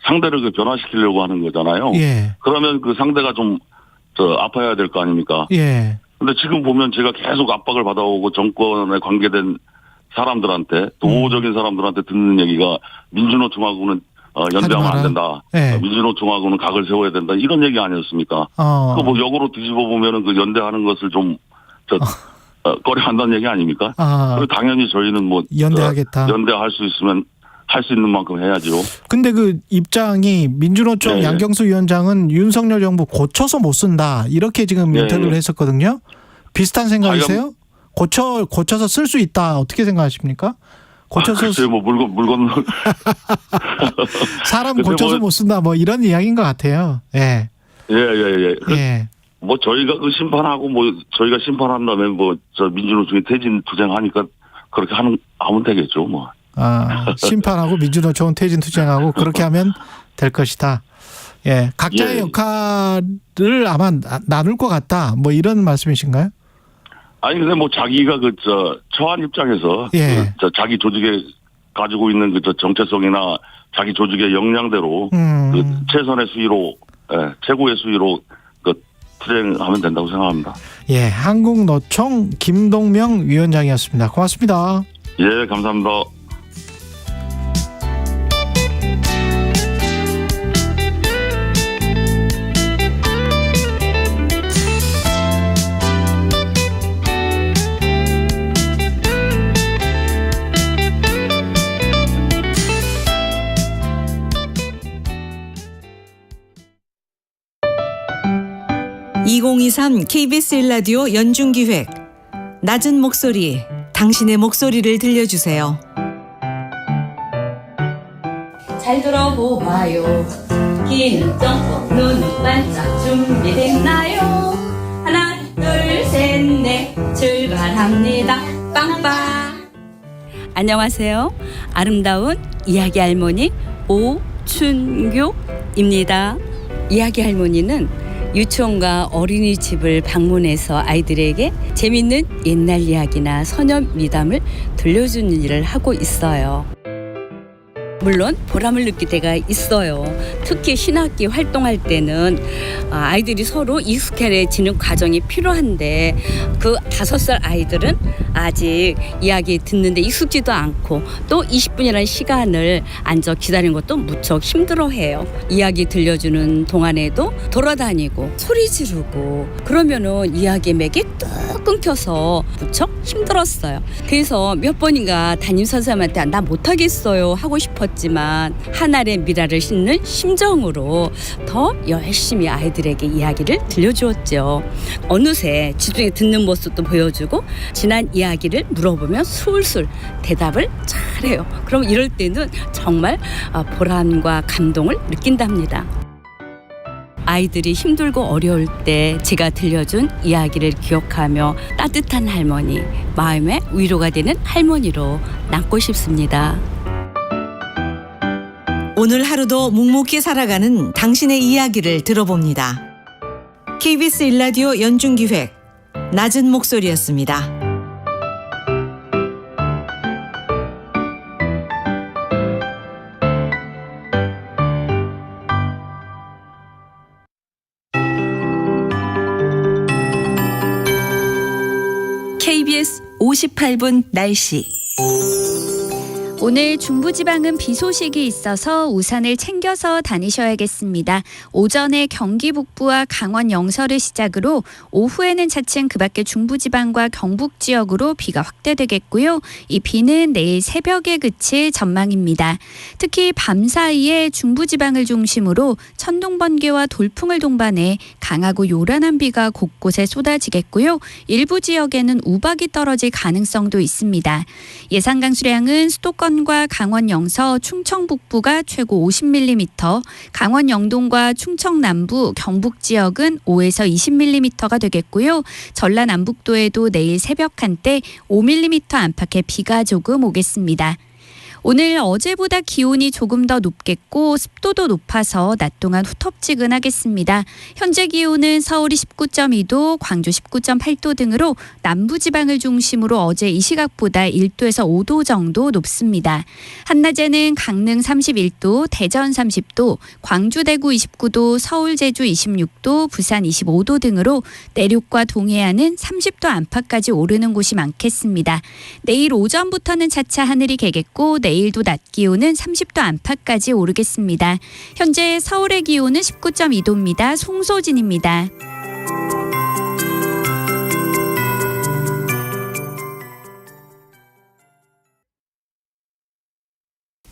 상대를 변화시키려고 하는 거잖아요. 예. 그러면 상대가 좀 아파야 될 거 아닙니까? 예. 근데 지금 보면 제가 계속 압박을 받아오고 정권에 관계된 사람들한테 또 우호적인 사람들한테 듣는 얘기가 민주노총하고는 연대하면 안 된다. 예. 민주노총하고는 각을 세워야 된다. 이런 얘기 아니었습니까? 뭐 역으로 뒤집어 보면은 연대하는 것을 좀 꺼려한다는 얘기 아닙니까? 당연히 저희는 뭐 연대하겠다. 연대할 수 있으면 할 수 있는 만큼 해야죠. 근데 입장이 민주노총 예. 양경수 위원장은 윤석열 정부 고쳐서 못 쓴다. 이렇게 지금 인터뷰를 했었거든요. 비슷한 생각이세요? 고쳐서 쓸 수 있다. 어떻게 생각하십니까? 고쳐서 글쎄요, 뭐 물건 사람 고쳐서 못 쓴다. 뭐 이런 이야기인 것 같아요. 예. 예. 예. 뭐 저희가 그 심판하고 뭐 저희가 심판한다면 뭐 저 민주노총이 퇴진 투쟁하니까 그렇게 하면 되겠죠 뭐. 심판하고 민주노총은 퇴진 투쟁하고 그렇게 하면 될 것이다. 예. 각자의 예. 역할을 아마 나눌 것 같다. 뭐 이런 말씀이신가요? 아니 근데 뭐 자기가 처한 입장에서 예. 자기 조직에 가지고 있는 정체성이나 자기 조직의 역량대로 최선의 수위로 최고의 수위로 투쟁하면 된다고 생각합니다. 예, 한국노총 김동명 위원장이었습니다. 고맙습니다. 예, 감사합니다. (2023) KBS 1라디오 연중기획 낮은 목소리 당신의 목소리를 들려주세요. 잘 들어보아요. 귀는 쫑긋 눈은 반짝 준비됐나요? 하나 둘 셋 넷 출발합니다. 빵빵. 안녕하세요. 아름다운 이야기 할머니 오춘교입니다. 이야기 할머니는 유치원과 어린이집을 방문해서 아이들에게 재밌는 옛날 이야기나 소년 미담을 들려주는 일을 하고 있어요. 물론 보람을 느낄 때가 있어요. 특히 신학기 활동할 때는 아이들이 서로 익숙해지는 과정이 필요한데 그 5살 아이들은 아직 이야기 듣는데 익숙지도 않고 또 20분이라는 시간을 앉아 기다리는 것도 무척 힘들어해요. 이야기 들려주는 동안에도 돌아다니고 소리 지르고 그러면은 이야기의 맥이 뚝 끊겨서 무척 힘들었어요. 그래서 몇 번인가 담임선생님한테 나 못하겠어요 하고 싶었지만 한 알의 미라를 싣는 심정으로 더 열심히 아이들에게 이야기를 들려주었죠. 어느새 집중해 듣는 모습도 보여주고 지난 이야기를 물어보면 술술 대답을 잘해요. 그럼 이럴 때는 정말 보람과 감동을 느낀답니다. 아이들이 힘들고 어려울 때 제가 들려준 이야기를 기억하며 따뜻한 할머니, 마음에 위로가 되는 할머니로 남고 싶습니다. 오늘 하루도 묵묵히 살아가는 당신의 이야기를 들어봅니다. KBS 1라디오 연중기획 낮은 목소리였습니다. KBS 58분 날씨. 오늘 중부지방은 비 소식이 있어서 우산을 챙겨서 다니셔야겠습니다. 오전에 경기 북부와 강원 영서를 시작으로 오후에는 차츰 그 밖에 중부지방과 경북 지역으로 비가 확대되겠고요. 이 비는 내일 새벽에 그칠 전망입니다. 특히 밤 사이에 중부지방을 중심으로 천둥, 번개와 돌풍을 동반해 강하고 요란한 비가 곳곳에 쏟아지겠고요. 일부 지역에는 우박이 떨어질 가능성도 있습니다. 예상 강수량은 수도권 과 강원 영서, 충청 북부가 최고 50mm, 강원 영동과 충청 남부, 경북 지역은 5에서 20mm가 되겠고요. 전라 남북도에도 내일 새벽 한때 5mm 안팎의 비가 조금 오겠습니다. 오늘 어제보다 기온이 조금 더 높겠고 습도도 높아서 낮 동안 후텁지근하겠습니다. 현재 기온은 서울이 19.2도, 광주 19.8도 등으로 남부지방을 중심으로 어제 이 시각보다 1도에서 5도 정도 높습니다. 한낮에는 강릉 31도, 대전 30도, 광주 대구 29도, 서울 제주 26도, 부산 25도 등으로 내륙과 동해안은 30도 안팎까지 오르는 곳이 많겠습니다. 내일 오전부터는 차차 하늘이 개겠고 내일도 낮 기온은 30도 안팎까지 오르겠습니다. 현재 서울의 기온은 19.2도입니다. 송소진입니다.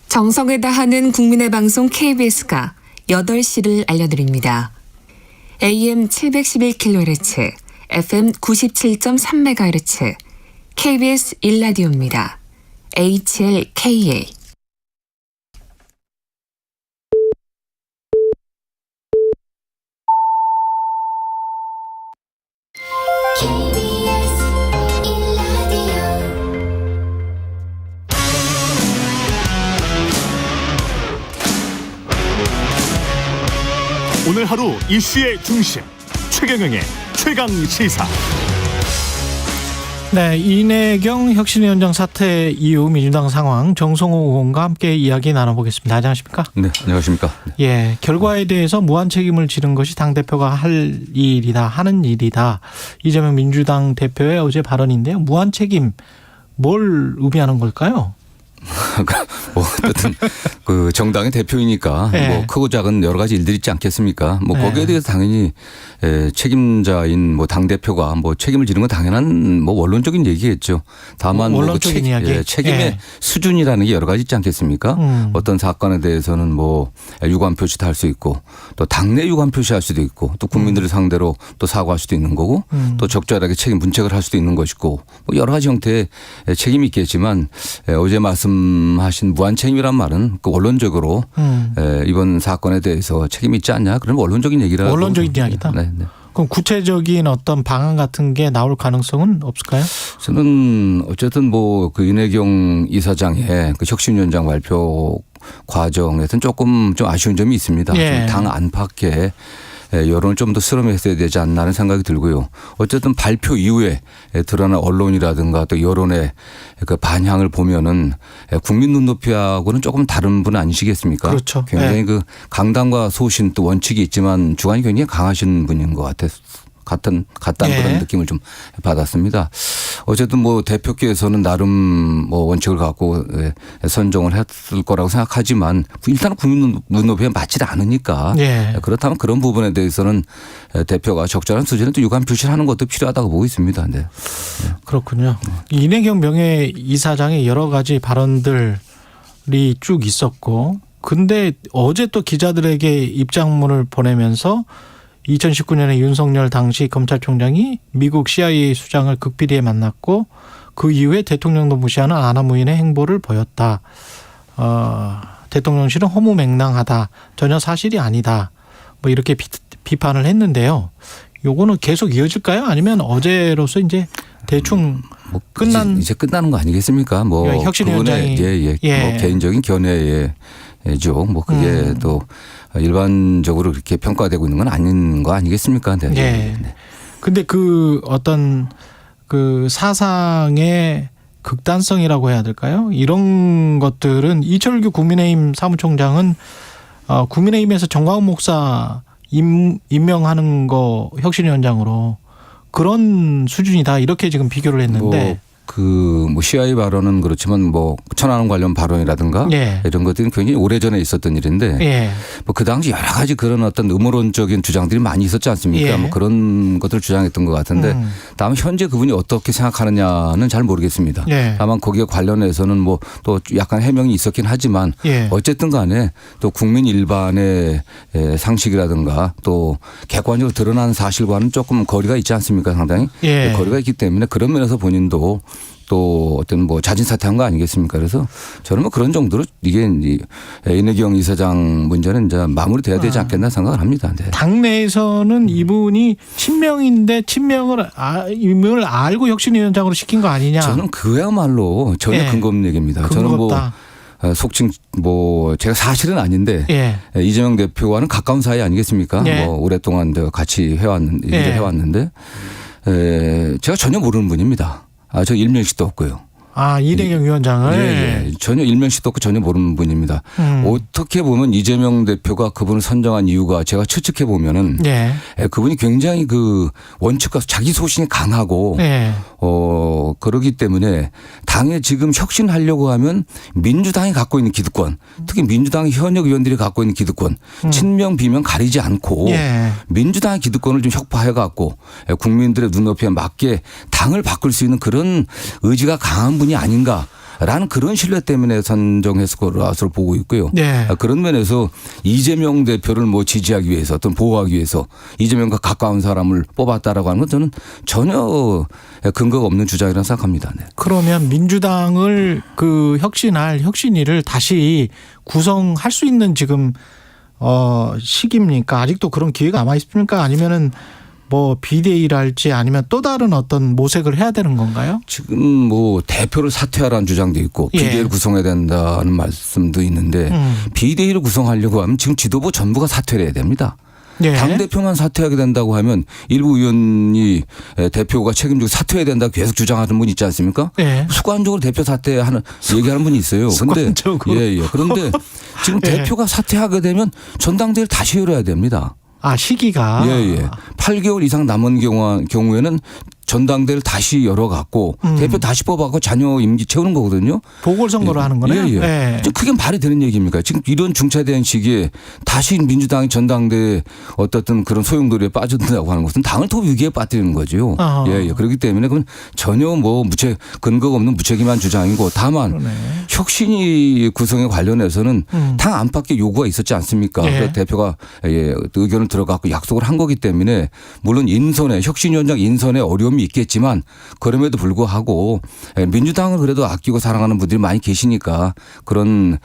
정성을 다하는 국민의 방송 KBS가 8시를 알려드립니다. AM 711kHz, FM 97.3MHz, KBS 1라디오입니다. HLKA 오늘 하루 이슈의 중심 최경영의 최강 시사. 네, 이내경 혁신위원장 사퇴 이후 민주당 상황 정성호 의원과 함께 이야기 나눠보겠습니다. 안녕하십니까? 네, 안녕하십니까? 예, 결과에 대해서 무한 책임을 지는 것이 당대표가 할 일이다, 하는 일이다. 이재명 민주당 대표의 어제 발언인데요. 무한 책임 뭘 의미하는 걸까요? 뭐 어쨌든 그 정당의 대표이니까 네. 뭐 크고 작은 여러 가지 일들이 있지 않겠습니까? 뭐 네. 거기에 대해서 당연히 책임자인 뭐 당 대표가 뭐 책임을 지는 건 당연한 뭐 원론적인 얘기겠죠. 다만 원론적인 이야기. 책임의 네. 수준이라는 게 여러 가지 있지 않겠습니까? 어떤 사건에 대해서는 뭐 유감 표시도 할 수 있고 또 당내 유감 표시할 수도 있고 또 국민들을 상대로 또 사과할 수도 있는 거고 또 적절하게 책임 문책을 할 수도 있는 것이고 뭐 여러 가지 형태의 책임이 있겠지만 어제 말씀하신 무한 책임이란 말은 그 원론적으로 이번 사건에 대해서 책임이 있지 않냐 그런 원론적인 얘기라고. 원론적인 이야기다. 네, 네. 그럼 구체적인 어떤 방안 같은 게 나올 가능성은 없을까요? 저는 어쨌든 뭐 그 이내경 이사장의 그 혁신위원장 발표 과정에서는 조금 좀 아쉬운 점이 있습니다. 예. 당 안팎에 여론을 좀 더 수렴했어야 되지 않나 하는 생각이 들고요. 어쨌든 발표 이후에 드러난 언론이라든가 또 여론의 그 반향을 보면은 국민 눈높이하고는 조금 다른 분 아니시겠습니까? 그렇죠. 굉장히 네. 그 강단과 소신 또 원칙이 있지만 주관이 굉장히 강하신 분인 것 같다는 네. 그런 느낌을 좀 받았습니다. 어쨌든 뭐 대표께서는 나름 뭐 원칙을 갖고 선정을 했을 거라고 생각하지만 일단 국민 눈높이에 맞지 않으니까 네. 그렇다면 그런 부분에 대해서는 대표가 적절한 수준에 또 유감 표시를 하는 것도 필요하다고 보고 있습니다. 네. 그렇군요. 이내경 명예이사장의 여러 가지 발언들이 쭉 있었고 근데 어제 또 기자들에게 입장문을 보내면서 2019년에 윤석열 당시 검찰총장이 미국 CIA 수장을 극비리에 만났고 그 이후에 대통령도 무시하는 아나무인의 행보를 보였다. 대통령실은 허무맹랑하다. 전혀 사실이 아니다. 뭐 이렇게 비판을 했는데요. 요거는 계속 이어질까요? 아니면 어제로서 이제 대충 뭐 끝난 이제 끝나는 거 아니겠습니까? 뭐 혁신위원장이 뭐 개인적인 견해죠. 뭐 그게 또 일반적으로 그렇게 평가되고 있는 건 아닌 거 아니겠습니까? 네. 네. 근데 그 어떤 그 사상의 극단성이라고 해야 될까요? 이런 것들은 이철규 국민의힘 사무총장은 국민의힘에서 정광훈 목사 임명하는 거 혁신위원장으로 그런 수준이다 이렇게 지금 비교를 했는데. 뭐 CIA 발언은 그렇지만 뭐 천안함 관련 발언이라든가 이런 것들은 굉장히 오래전에 있었던 일인데 뭐 그 당시 여러 가지 그런 어떤 음모론적인 주장들이 많이 있었지 않습니까? 뭐 그런 것들을 주장했던 것 같은데 다만 현재 그분이 어떻게 생각하느냐는 잘 모르겠습니다. 다만 거기에 관련해서는 뭐 또 약간 해명이 있었긴 하지만 어쨌든 간에 또 국민 일반의 상식이라든가 또 객관적으로 드러난 사실과는 조금 거리가 있지 않습니까? 상당히 거리가 있기 때문에 그런 면에서 본인도 또 어떤 뭐 자진 사퇴한 거 아니겠습니까? 그래서 저는 뭐 그런 정도로 이게 이내경 이사장 문제는 이제 마무리돼야 되지 않겠나 생각을 합니다. 네. 당내에서는 이분이 친명인데 친명을 알고 혁신위원장으로 시킨 거 아니냐? 저는 그야말로 전혀 근거 없는 얘기입니다. 저는 뭐 속칭 뭐 제가 사실은 아닌데 이재명 대표와는 가까운 사이 아니겠습니까? 뭐 오랫동안 같이 해왔는데 제가 전혀 모르는 분입니다. 저 일면식도 없고요. 이내경 위원장을 전혀 일면식도 없고 전혀 모르는 분입니다. 어떻게 보면 이재명 대표가 그분을 선정한 이유가 제가 추측해 보면은 그분이 굉장히 그 원칙과 자기 소신이 강하고 그러기 때문에 당에 지금 혁신하려고 하면 민주당이 갖고 있는 기득권, 특히 민주당 현역 의원들이 갖고 있는 기득권, 친명 비명 가리지 않고 민주당의 기득권을 좀 혁파해 갖고 국민들의 눈높이에 맞게 당을 바꿀 수 있는 그런 의지가 강한 분이 아닌가라는 그런 신뢰 때문에 선정했을 것으로 보고 있고요. 그런 면에서 이재명 대표를 뭐 지지하기 위해서 어떤 보호하기 위해서 이재명과 가까운 사람을 뽑았다라고 하는 건 저는 전혀 근거가 없는 주장이라고 생각합니다. 네. 그러면 민주당을 그 혁신위를 다시 구성할 수 있는 지금 시기입니까? 아직도 그런 기회가 남아 있습니까? 아니면은 뭐 비대위랄지 아니면 또 다른 어떤 모색을 해야 되는 건가요? 지금 뭐 대표를 사퇴하라는 주장도 있고 비대위를 구성해야 된다는 말씀도 있는데 비대위를 구성하려고 하면 지금 지도부 전부가 사퇴를 해야 됩니다. 예. 당대표만 사퇴하게 된다고 하면 일부 의원이 대표가 책임지고 사퇴해야 된다고 계속 주장하는 분 있지 않습니까? 예. 습관적으로 대표 사퇴하는 얘기하는 분이 있어요. 그런데 그런데 지금 예. 대표가 사퇴하게 되면 전당대회를 다시 열어야 됩니다. 아, 시기가. 예. 8개월 이상 남은 경우에는 전당대회를 다시 열어갖고 대표 다시 뽑아갖고 자녀 임기 채우는 거거든요. 보궐선거로 하는 거네요. 예. 그게 말이 되는 얘기입니까? 지금 이런 중차대한 시기에 다시 민주당이 전당대회 어떻든 그런 소용돌이에 빠진다고 하는 것은 당을 더 위기에 빠뜨리는 거죠. 예. 그렇기 때문에 그건 전혀 뭐 근거가 없는 무책임한 주장이고 다만 혁신위 구성에 관련해서는 당 안팎의 요구가 있었지 않습니까? 그래서 대표가 의견을 들어갖고 약속을 한 거기 때문에 물론 혁신위원장 인선에 어려움이 있겠지만 그럼에도 불구하고 민주당을 그래도 아끼고 사랑하는 분들이 많이 계시니까 그런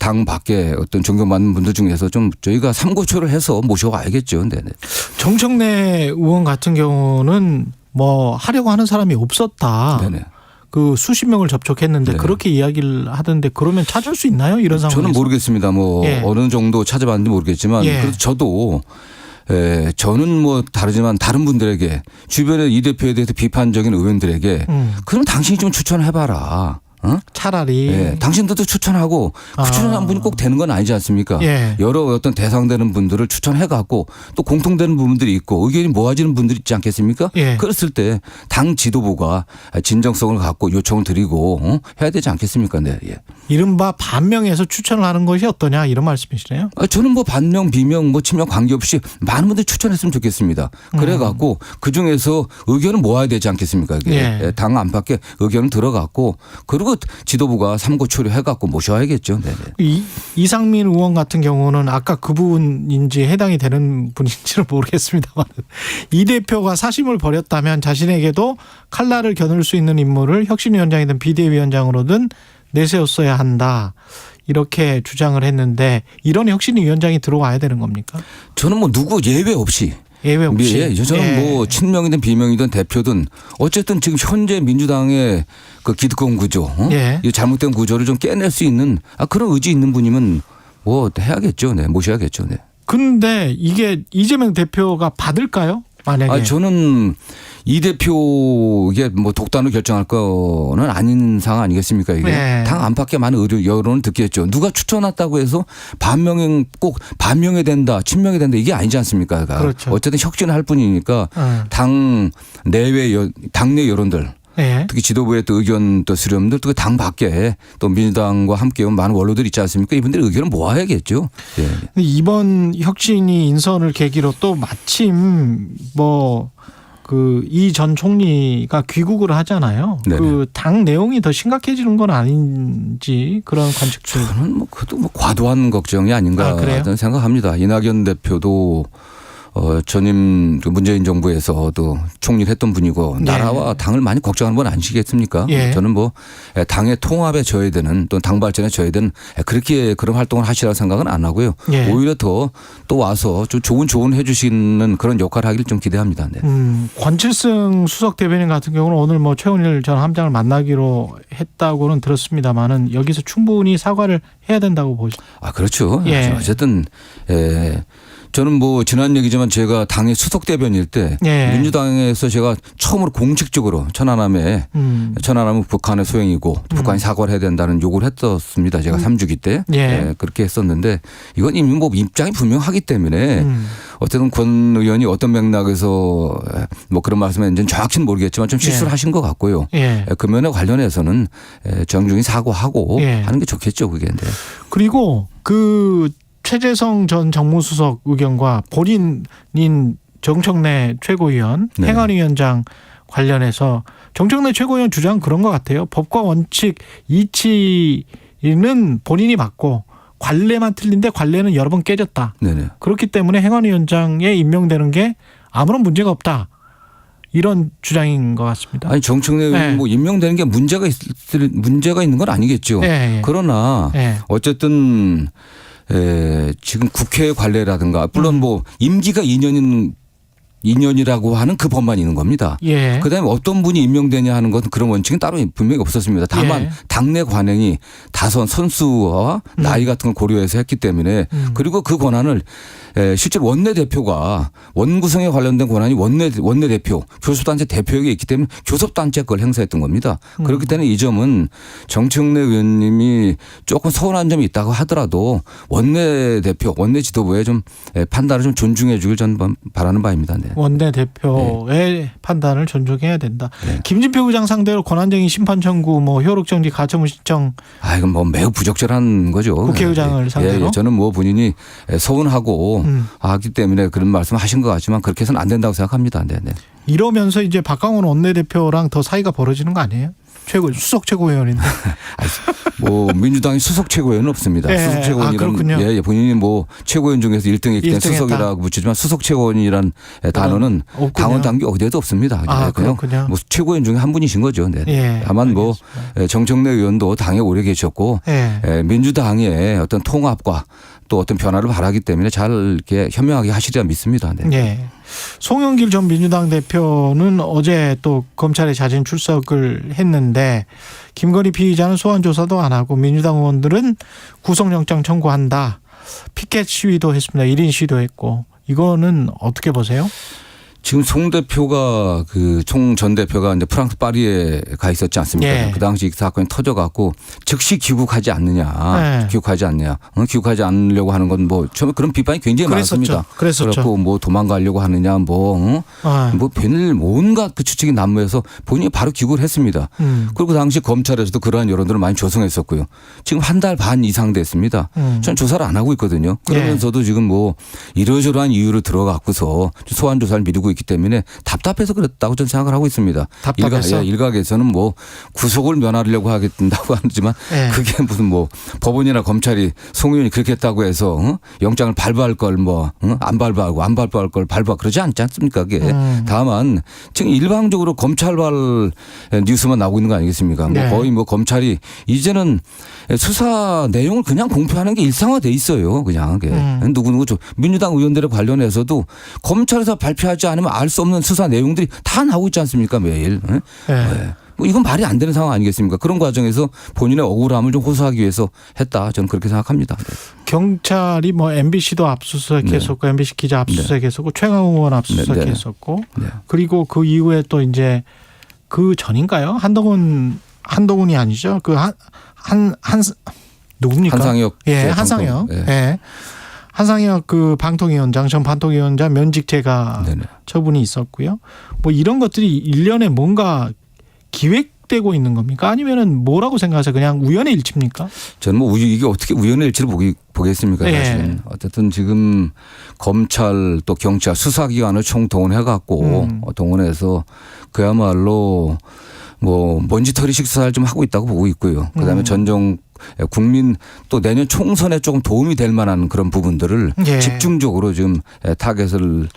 당 밖에 어떤 존경받는 분들 중에서 좀 저희가 삼고초를 해서 모셔와야겠죠. 네네. 정청래 의원 같은 경우는 뭐 하려고 하는 사람이 없었다. 네네. 그 수십 명을 접촉했는데 그렇게 이야기를 하던데 그러면 찾을 수 있나요? 이런 상황에서. 저는 모르겠습니다. 뭐 어느 정도 찾아봤는지 모르겠지만 그래도 저도 저는 뭐 다르지만 다른 분들에게 주변에 이 대표에 대해서 비판적인 의원들에게 그럼 당신이 좀 추천해봐라. 차라리. 당신들도 추천하고 추천한 분이 꼭 되는 건 아니지 않습니까? 여러 어떤 대상되는 분들을 추천해갖고 또 공통되는 부분들이 있고 의견이 모아지는 분들이 있지 않겠습니까? 그랬을 때 당 지도부가 진정성을 갖고 요청을 드리고 해야 되지 않겠습니까? 네. 이른바 반명해서 추천을 하는 것이 어떠냐 이런 말씀이시네요. 저는 뭐 반명, 비명, 뭐 친명 관계없이 많은 분들이 추천했으면 좋겠습니다. 그래갖고 그중에서 의견을 모아야 되지 않겠습니까? 당 안팎에 의견을 들어갖고 그리고 지도부가 삼고초려 해갖고 모셔야겠죠. 네네. 이상민 의원 같은 경우는 아까 그분인지 해당이 되는 분인지는 모르겠습니다만 이 대표가 사심을 벌였다면 자신에게도 칼날을 겨눌 수 있는 인물을 혁신위원장이든 비대위원장으로든 내세웠어야 한다. 이렇게 주장을 했는데 이런 혁신위원장이 들어와야 되는 겁니까? 저는 뭐 누구 예외 없이. 저는 뭐 친명이든 비명이든 대표든 어쨌든 지금 현재 민주당의 그 기득권 구조, 이 잘못된 구조를 좀 깨낼 수 있는 그런 의지 있는 분이면 뭐 해야겠죠, 모셔야겠죠, 근데 이게 이재명 대표가 받을까요? 만약에. 저는 이 대표에게 뭐 독단으로 결정할 거는 아닌 상황 아니겠습니까? 이게 당 안팎에 많은 여론을 듣겠죠. 누가 추천했다고 해서 꼭 반명해야 된다, 친명해야 된다 이게 아니지 않습니까? 그렇죠. 어쨌든 혁신할 뿐이니까 당 여론들. 특히 지도부의 또 의견 또 수렴들 또 당 밖에 또 민주당과 함께 온 많은 원로들 있지 않습니까? 이분들의 의견을 모아야겠죠. 이번 혁신이 인선을 계기로 또 마침 뭐 그 이 전 총리가 귀국을 하잖아요. 그 당 내용이 더 심각해지는 건 아닌지 그런 관측들. 저는 그것도 과도한 걱정이 아닌가 생각합니다. 이낙연 대표도 전임 문재인 정부에서도 총리를 했던 분이고 나라와 당을 많이 걱정하는 건 아니시겠습니까? 저는 뭐 당의 통합에 져야 되는 또 당 발전에 져야 되는 그렇게 그런 활동을 하시라는 생각은 안 하고요. 오히려 더 또 와서 좀 좋은 조언 해 주시는 그런 역할을 하기를 좀 기대합니다. 권칠승 수석 대변인 같은 경우는 오늘 뭐 최은일 전 함장을 만나기로 했다고는 들었습니다만은 여기서 충분히 사과를 해야 된다고 보시죠. 그렇죠. 어쨌든 저는 뭐 지난 얘기지만 제가 당의 수석 대변일 때 민주당에서 제가 처음으로 공식적으로 천안함은 북한의 소행이고 북한이 사과를 해야 된다는 요구를 했었습니다. 제가 3주기 때 그렇게 했었는데 이건 이미 뭐 입장이 분명하기 때문에 어쨌든 권 의원이 어떤 맥락에서 뭐 그런 말씀을 했는지는 정확히는 모르겠지만 좀 실수를 하신 것 같고요. 그 면에 관련해서는 정중히 사과하고 하는 게 좋겠죠. 그게. 그리고 그 최재성 전 정무수석 의견과 본인인 정청래 최고위원 행안위원장 관련해서 정청래 최고위원 주장 그런 것 같아요. 법과 원칙 이치는 본인이 맞고 관례만 틀린데 관례는 여러 번 깨졌다. 그렇기 때문에 행안위원장에 임명되는 게 아무런 문제가 없다. 이런 주장인 것 같습니다. 정청래 의원 뭐 임명되는 게 문제가 있는 건 아니겠죠. 그러나 어쨌든 지금 국회 관례라든가 물론 뭐 임기가 2년인 인연이라고 하는 그 법만 있는 겁니다. 예. 그다음에 어떤 분이 임명되냐 하는 것은 그런 원칙은 따로 분명히 없었습니다. 다만 예. 당내 관행이 다선 선수와 나이 같은 걸 고려해서 했기 때문에 그리고 그 권한을 실제로 원내대표가 원구성에 관련된 권한이 원내대표, 교섭단체 대표에게 있기 때문에 교섭단체 걸 행사했던 겁니다. 그렇기 때문에 이 점은 정청래 의원님이 조금 서운한 점이 있다고 하더라도 원내대표, 원내지도부의 좀 판단을 좀 존중해 주길 저는 바라는 바입니다. 네. 원내대표의 판단을 존중해야 된다. 네. 김진표 의장 상대로 권한쟁의 심판 청구, 뭐 효력정지, 가처분 신청. 이건 뭐 매우 부적절한 거죠. 국회의장을 상대로. 저는 뭐 본인이 서운하고 하기 때문에 그런 말씀하신 것 같지만 그렇게 해서는 안 된다고 생각합니다. 네. 이러면서 이제 박강원 원내대표랑 더 사이가 벌어지는 거 아니에요? 수석 최고위원인데. 뭐 민주당이 수석 최고위원은 없습니다. 예. 수석 최고위원은 본인이 뭐 최고위원 중에서 1등했기 때문에 수석이라고 붙이지만 수석 최고위원이라는 단어는 당원 당규 어디에도 없습니다. 그냥 뭐 최고위원 중에 한 분이신 거죠. 네. 예. 다만 뭐 정청래 의원도 당에 오래 계셨고 민주당의 어떤 통합과 또 어떤 변화를 바라기 때문에 잘 이렇게 현명하게 하시리라 믿습니다. 네. 예. 송영길 전 민주당 대표는 어제 또 검찰에 자진 출석을 했는데 김건희 피의자는 소환 조사도 안 하고 민주당 의원들은 구속영장 청구한다. 피켓 시위도 했습니다. 1인 시위도 했고 이거는 어떻게 보세요? 지금 송 대표가 송 전 대표가 이제 프랑스 파리에 가 있었지 않습니까? 예. 그 당시 이 사건이 터져갖고 즉시 귀국하지 않느냐, 예. 귀국하지 않으려고 하는 건 뭐 처음에 그런 비판이 굉장히 많았습니다. 그렇고 뭐 도망가려고 하느냐, 뭐 괜히 온갖 그 추측이 난무해서 본인이 바로 귀국을 했습니다. 그리고 당시 검찰에서도 그러한 여론들을 많이 조성했었고요. 지금 한 달 반 이상 됐습니다. 저는 조사를 안 하고 있거든요. 그러면서도 지금 뭐 이러저러한 이유를 들어갖고서 소환 조사를 미루고 있기 때문에 답답해서 그랬다고 저는 생각을 하고 있습니다. 답답해서? 일각에서는 뭐 구속을 면하려고 하겠다고 하지만 그게 무슨 뭐 법원이나 검찰이 송 의원이 그렇게 했다고 해서 영장을 발부할 걸 안 발부하고 안 발부할 걸 발부하고 그러지 않지 않습니까? 그게 다만 지금 일방적으로 검찰발 뉴스만 나오고 있는 거 아니겠습니까? 뭐 거의 뭐 검찰이 이제는 수사 내용을 그냥 공표하는 게 일상화돼 있어요. 그냥 누구누구 민주당 의원들에 관련해서도 검찰에서 발표하지 않으면 알 수 없는 수사 내용들이 다 나오고 있지 않습니까? 매일. 뭐 이건 말이 안 되는 상황 아니겠습니까? 그런 과정에서 본인의 억울함을 좀 호소하기 위해서 했다. 저는 그렇게 생각합니다. 경찰이 뭐 MBC도 압수수색했었고 MBC 기자 압수수색했었고 최강 의원 압수수색했었고 그리고 그 이후에 또 이제 그 전인가요? 한동훈이 아니죠? 누굽니까? 한상혁. 한상혁. 한상혁 그 방통위원장, 전 방통위원장 면직 제가 처분이 있었고요. 뭐 이런 것들이 일련에 뭔가 기획되고 있는 겁니까? 아니면은 뭐라고 생각하세요? 그냥 우연의 일치입니까? 저는 뭐 이게 어떻게 우연의 일치를 보겠습니까? 사실은. 어쨌든 지금 검찰 또 경찰 수사기관을 총동원해갖고 동원해서 그야말로 뭐 먼지털이식 수사를 좀 하고 있다고 보고 있고요. 그다음에 국민 또 내년 총선에 조금 도움이 될 만한 그런 부분들을 집중적으로 지금 타겟으로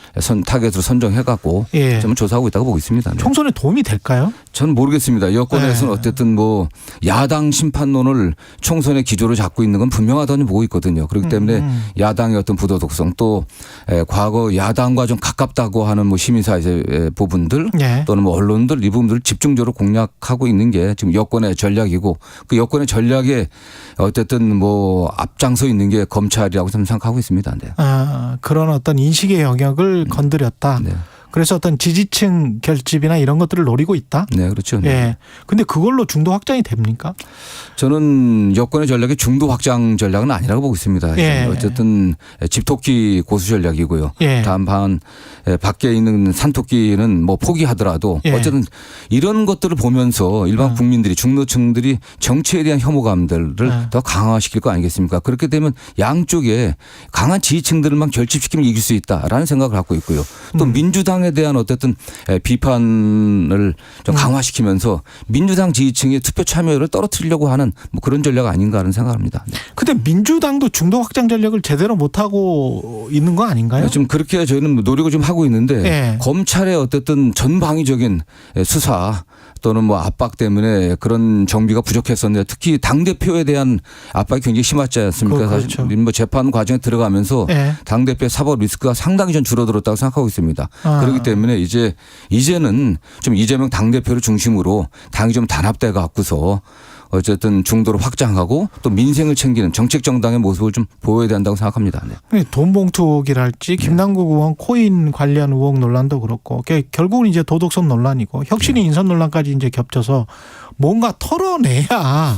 선정해갖고 좀 조사하고 있다고 보고 있습니다. 총선에 도움이 될까요? 저는 모르겠습니다. 여권에서는 어쨌든 뭐 야당 심판론을 총선의 기조로 잡고 있는 건 분명하다고 보고 있거든요. 그렇기 때문에 야당의 어떤 부도덕성 또 과거 야당과 좀 가깝다고 하는 뭐 시민사회 부분들 또는 뭐 언론들 이 부분들을 집중적으로 공략하고 있는 게 지금 여권의 전략이고 그 여권의 전략에 어쨌든 뭐 앞장서 있는 게 검찰이라고 저는 생각하고 있습니다. 그런 어떤 인식의 영역을 건드렸다. 그래서 어떤 지지층 결집이나 이런 것들을 노리고 있다. 네, 그렇죠. 근데 그걸로 중도 확장이 됩니까? 저는 여권의 전략이 중도 확장 전략은 아니라고 보고 있습니다. 어쨌든 집토끼 고수 전략이고요. 다만 밖에 있는 산토끼는 뭐 포기하더라도 어쨌든 이런 것들을 보면서 일반 국민들이 중도층들이 정치에 대한 혐오감들을 더 강화시킬 거 아니겠습니까? 그렇게 되면 양쪽에 강한 지지층들만 결집시키면 이길 수 있다라는 생각을 갖고 있고요. 또 민주당 에 대한 어쨌든 비판을 좀 강화시키면서 민주당 지지층의 투표 참여율을 떨어뜨리려고 하는 뭐 그런 전략 아닌가 하는 생각합니다. 그런데 민주당도 중도 확장 전략을 제대로 못하고 있는 거 아닌가요? 지금 그렇게 저희는 노력을 좀 하고 있는데 검찰의 어쨌든 전방위적인 수사 또는 뭐 압박 때문에 그런 정비가 부족했었는데 특히 당대표에 대한 압박이 굉장히 심하지 않습니까? 그렇죠. 사실 뭐 재판 과정에 들어가면서 네. 당대표의 사법 리스크가 상당히 좀 줄어들었다고 생각하고 있습니다. 그렇기 때문에 이제는 좀 이재명 당대표를 중심으로 당이 좀 단합돼 갖고서 어쨌든 중도를 확장하고 또 민생을 챙기는 정책 정당의 모습을 좀 보여야 된다고 생각합니다. 네. 돈봉투 의혹이랄지 김남국 의원 코인 관련 의혹 논란도 그렇고 결국은 이제 도덕성 논란이고 혁신위 인선 논란까지 이제 겹쳐서 뭔가 털어내야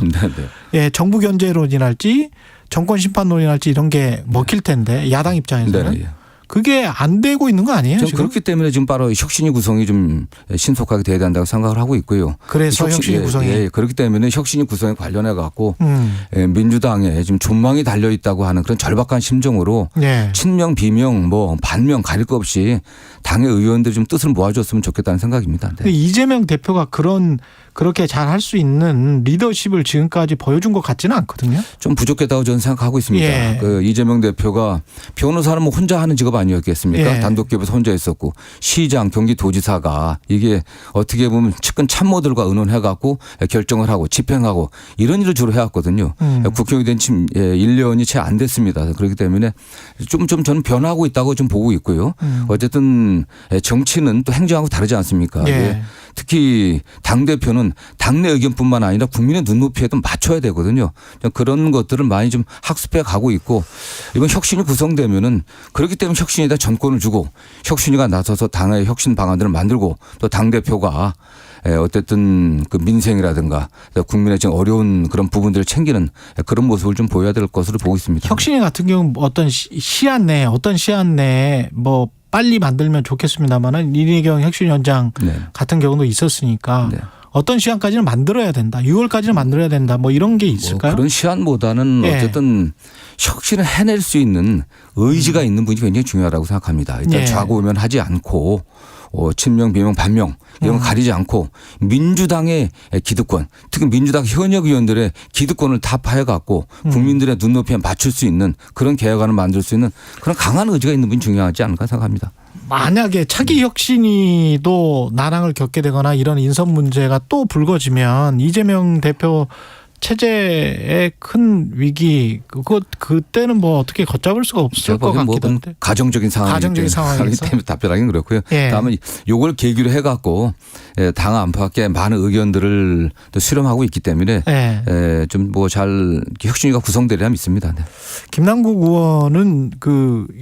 예, 정부 견제론이랄지 정권 심판론이랄지 이런 게 먹힐 텐데 야당 입장에서는. 네. 그게 안 되고 있는 거 아니에요? 전 지금? 그렇기 때문에 지금 바로 혁신위 구성이 좀 신속하게 돼야 된다고 생각을 하고 있고요. 그래서 혁신위 구성이. 예, 그렇기 때문에 혁신위 구성에 관련해 갖고 민주당에 지금 존망이 달려 있다고 하는 그런 절박한 심정으로 친명, 비명, 뭐 반명 가릴 거 없이 당의 의원들이 좀 뜻을 모아줬으면 좋겠다는 생각입니다. 네. 이재명 대표가 그렇게 잘 할 수 있는 리더십을 지금까지 보여준 것 같지는 않거든요. 좀 부족했다고 저는 생각하고 있습니다. 예. 그 이재명 대표가 변호사는 뭐 혼자 하는 직업 아니었겠습니까? 예. 단독 기업에서 혼자 있었고 시장, 경기도지사가 이게 어떻게 보면 측근 참모들과 의논해갖고 결정을 하고 집행하고 이런 일을 주로 해왔거든요. 국회의원이 된 1년이 채 안 됐습니다. 그렇기 때문에 좀 저는 변하고 있다고 좀 보고 있고요. 어쨌든 정치는 또 행정하고 다르지 않습니까? 예. 특히 당대표는 당내 의견뿐만 아니라 국민의 눈높이에도 맞춰야 되거든요. 그런 것들을 많이 좀 학습해 가고 있고 이번 혁신이 구성되면은 그렇기 때문에 혁신에다 전권을 주고 혁신이가 나서서 당의 혁신 방안들을 만들고 또 당대표가 어쨌든 그 민생이라든가 국민의 지금 어려운 그런 부분들을 챙기는 그런 모습을 좀 보여야 될 것으로 보고 있습니다. 혁신이 같은 경우는 어떤 시한 내에 뭐 빨리 만들면 좋겠습니다만은 이내경 혁신위원장 같은 경우도 있었으니까 어떤 시한까지는 만들어야 된다. 6월까지는 만들어야 된다. 뭐 이런 게 있을까요? 뭐 그런 시한보다는 어쨌든 혁신을 해낼 수 있는 의지가 있는 분이 굉장히 중요하다고 생각합니다. 일단 좌고우면하지 않고 친명, 비명, 반명 이런 거 가리지 않고 민주당의 기득권, 특히 민주당 현역 의원들의 기득권을 타파해 갖고 국민들의 눈높이에 맞출 수 있는 그런 개혁안을 만들 수 있는 그런 강한 의지가 있는 분이 중요하지 않을까 생각합니다. 만약에 차기 혁신위도 난항을 겪게 되거나 이런 인선 문제가 또 불거지면 이재명 대표 체제의 큰 위기 그때는 뭐 어떻게 걷잡을 수가 없을 것 같기도 한데. 가정적인 상황이기 때문에 답변하기는 그렇고요. 다음은 이걸 계기로 해갖고 당 안팎의 많은 의견들을 또 수렴하고 있기 때문에 좀 뭐 잘 혁신위가 구성되리라 믿습니다. 네. 김남국 의원은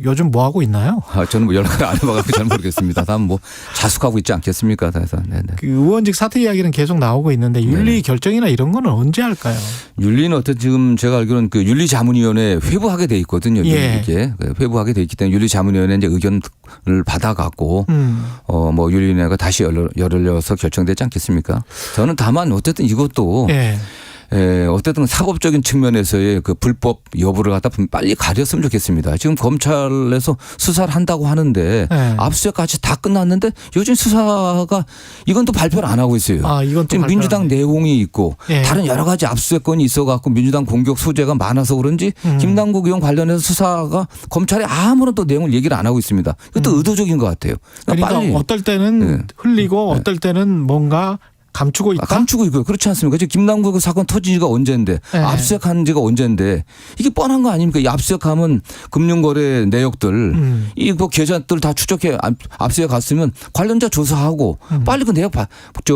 요즘 뭐 하고 있나요? 저는 뭐 연락을 안 해봐가지고 잘 모르겠습니다. 다음 뭐 자숙하고 있지 않겠습니까? 그래서 그 의원직 사퇴 이야기는 계속 나오고 있는데 윤리 결정이나 이런 거는 언제 할까요? 윤리는 어떤 지금 제가 알기로는 그 윤리자문위원회에 회부하게 돼 있거든요. 이게 회부하게 돼 있기 때문에 윤리자문위원회 이제 의견을 받아갖고 뭐 윤리위원회가 다시 열려서 결정되지 않겠습니까? 저는 다만 어쨌든 이것도 어쨌든 사법적인 측면에서의 그 불법 여부를 갖다 빨리 가렸으면 좋겠습니다. 지금 검찰에서 수사를 한다고 하는데 압수수색까지 다 끝났는데 요즘 수사가 이건 또 발표를 안 하고 있어요. 이건 또 지금 민주당 내용이 있고 다른 여러 가지 압수수색건이 있어갖고 민주당 공격 소재가 많아서 그런지 김남국 의원 관련해서 수사가 검찰에 아무런 또 내용을 얘기를 안 하고 있습니다. 이것도 의도적인 것 같아요. 그러니까 빨리. 어떨 때는 흘리고 어떨 때는 뭔가 감추고 있다? 감추고 있고요. 그렇지 않습니까? 지금 김남국 사건 터진 지가 언젠데 압수수색한 지가 언젠데 이게 뻔한 거 아닙니까? 이 압수수색하면 금융거래 내역들 이 뭐 계좌들 다 추적해 압수수색 갔으면 관련자 조사하고 빨리 그 내역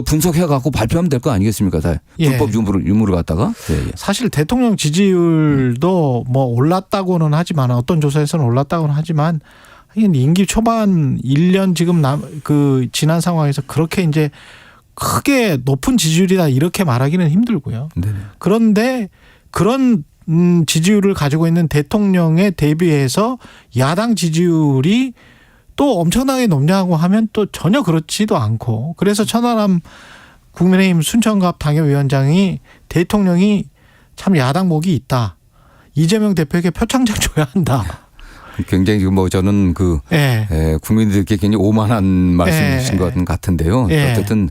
분석해 갖고 발표하면 될 거 아니겠습니까? 다 불법 유무를 갖다가. 사실 대통령 지지율도 뭐 올랐다고는 하지만 어떤 조사에서는 올랐다고는 하지만 임기 초반 1년 지금 지난 상황에서 그렇게 이제 크게 높은 지지율이다 이렇게 말하기는 힘들고요. 그런데 그런 지지율을 가지고 있는 대통령에 대비해서 야당 지지율이 또 엄청나게 높냐고 하면 또 전혀 그렇지도 않고 그래서 천하람 국민의힘 순천갑 당협위원장이 대통령이 참 야당 목이 있다. 이재명 대표에게 표창장 줘야 한다. 굉장히 뭐 저는 국민들께 굉장히 오만한 말씀이신 것 같은데요. 어쨌든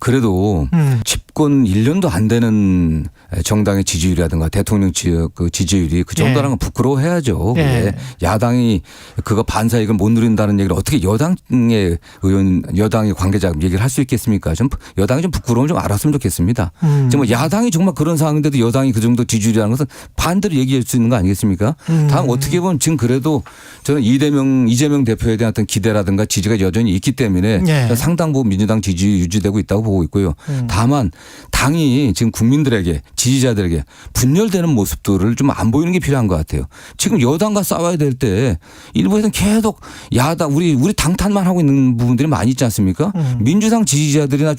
그래도 집권 1년도 안 되는 정당의 지지율이라든가 대통령 그 지지율이 그 정도라는 건 부끄러워해야죠. 예. 야당이 그거 반사이익을 못 누린다는 얘기를 어떻게 여당의 의원, 여당의 관계자 얘기를 할 수 있겠습니까? 좀 여당이 좀 부끄러움 좀 알았으면 좋겠습니다. 지금 야당이 정말 그런 상황인데도 여당이 그 정도 지지율이라는 것은 반대로 얘기할 수 있는 거 아니겠습니까? 다음 어떻게 보면 지금 그래도 저는 이재명 대표에 대한 어떤 기대라든가 지지가 여전히 있기 때문에 상당 부분 민주당 지지율이 유지되고 있다고 보고 있고요. 다만 당이 지금 국민들에게 지지자들에게 분열되는 모습들을 좀 안 보이는 게 필요한 것 같아요. 지금 여당과 싸워야 될 때 일부에서는 계속 야당 우리 당탄만 하고 있는 부분들이 많이 있지 않습니까? 민주당 지지자들이나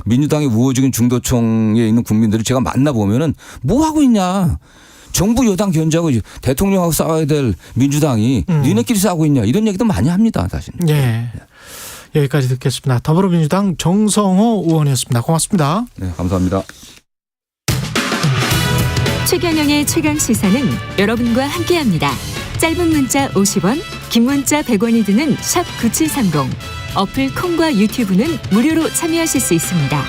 민주당의 우호적인 중도층에 있는 국민들을 제가 만나보면은 뭐 하고 있냐. 정부 여당 견제하고 대통령하고 싸워야 될 민주당이 니네끼리 싸우고 있냐. 이런 얘기도 많이 합니다. 사실. 네. 여기까지 듣겠습니다. 더불어민주당 정성호 의원이었습니다. 고맙습니다. 네, 감사합니다. 최경영의 최강시사는 여러분과 함께합니다. 짧은 문자 50원, 긴 문자 100원이 드는 샵 9730. 어플 콩과 유튜브는 무료로 참여하실 수 있습니다.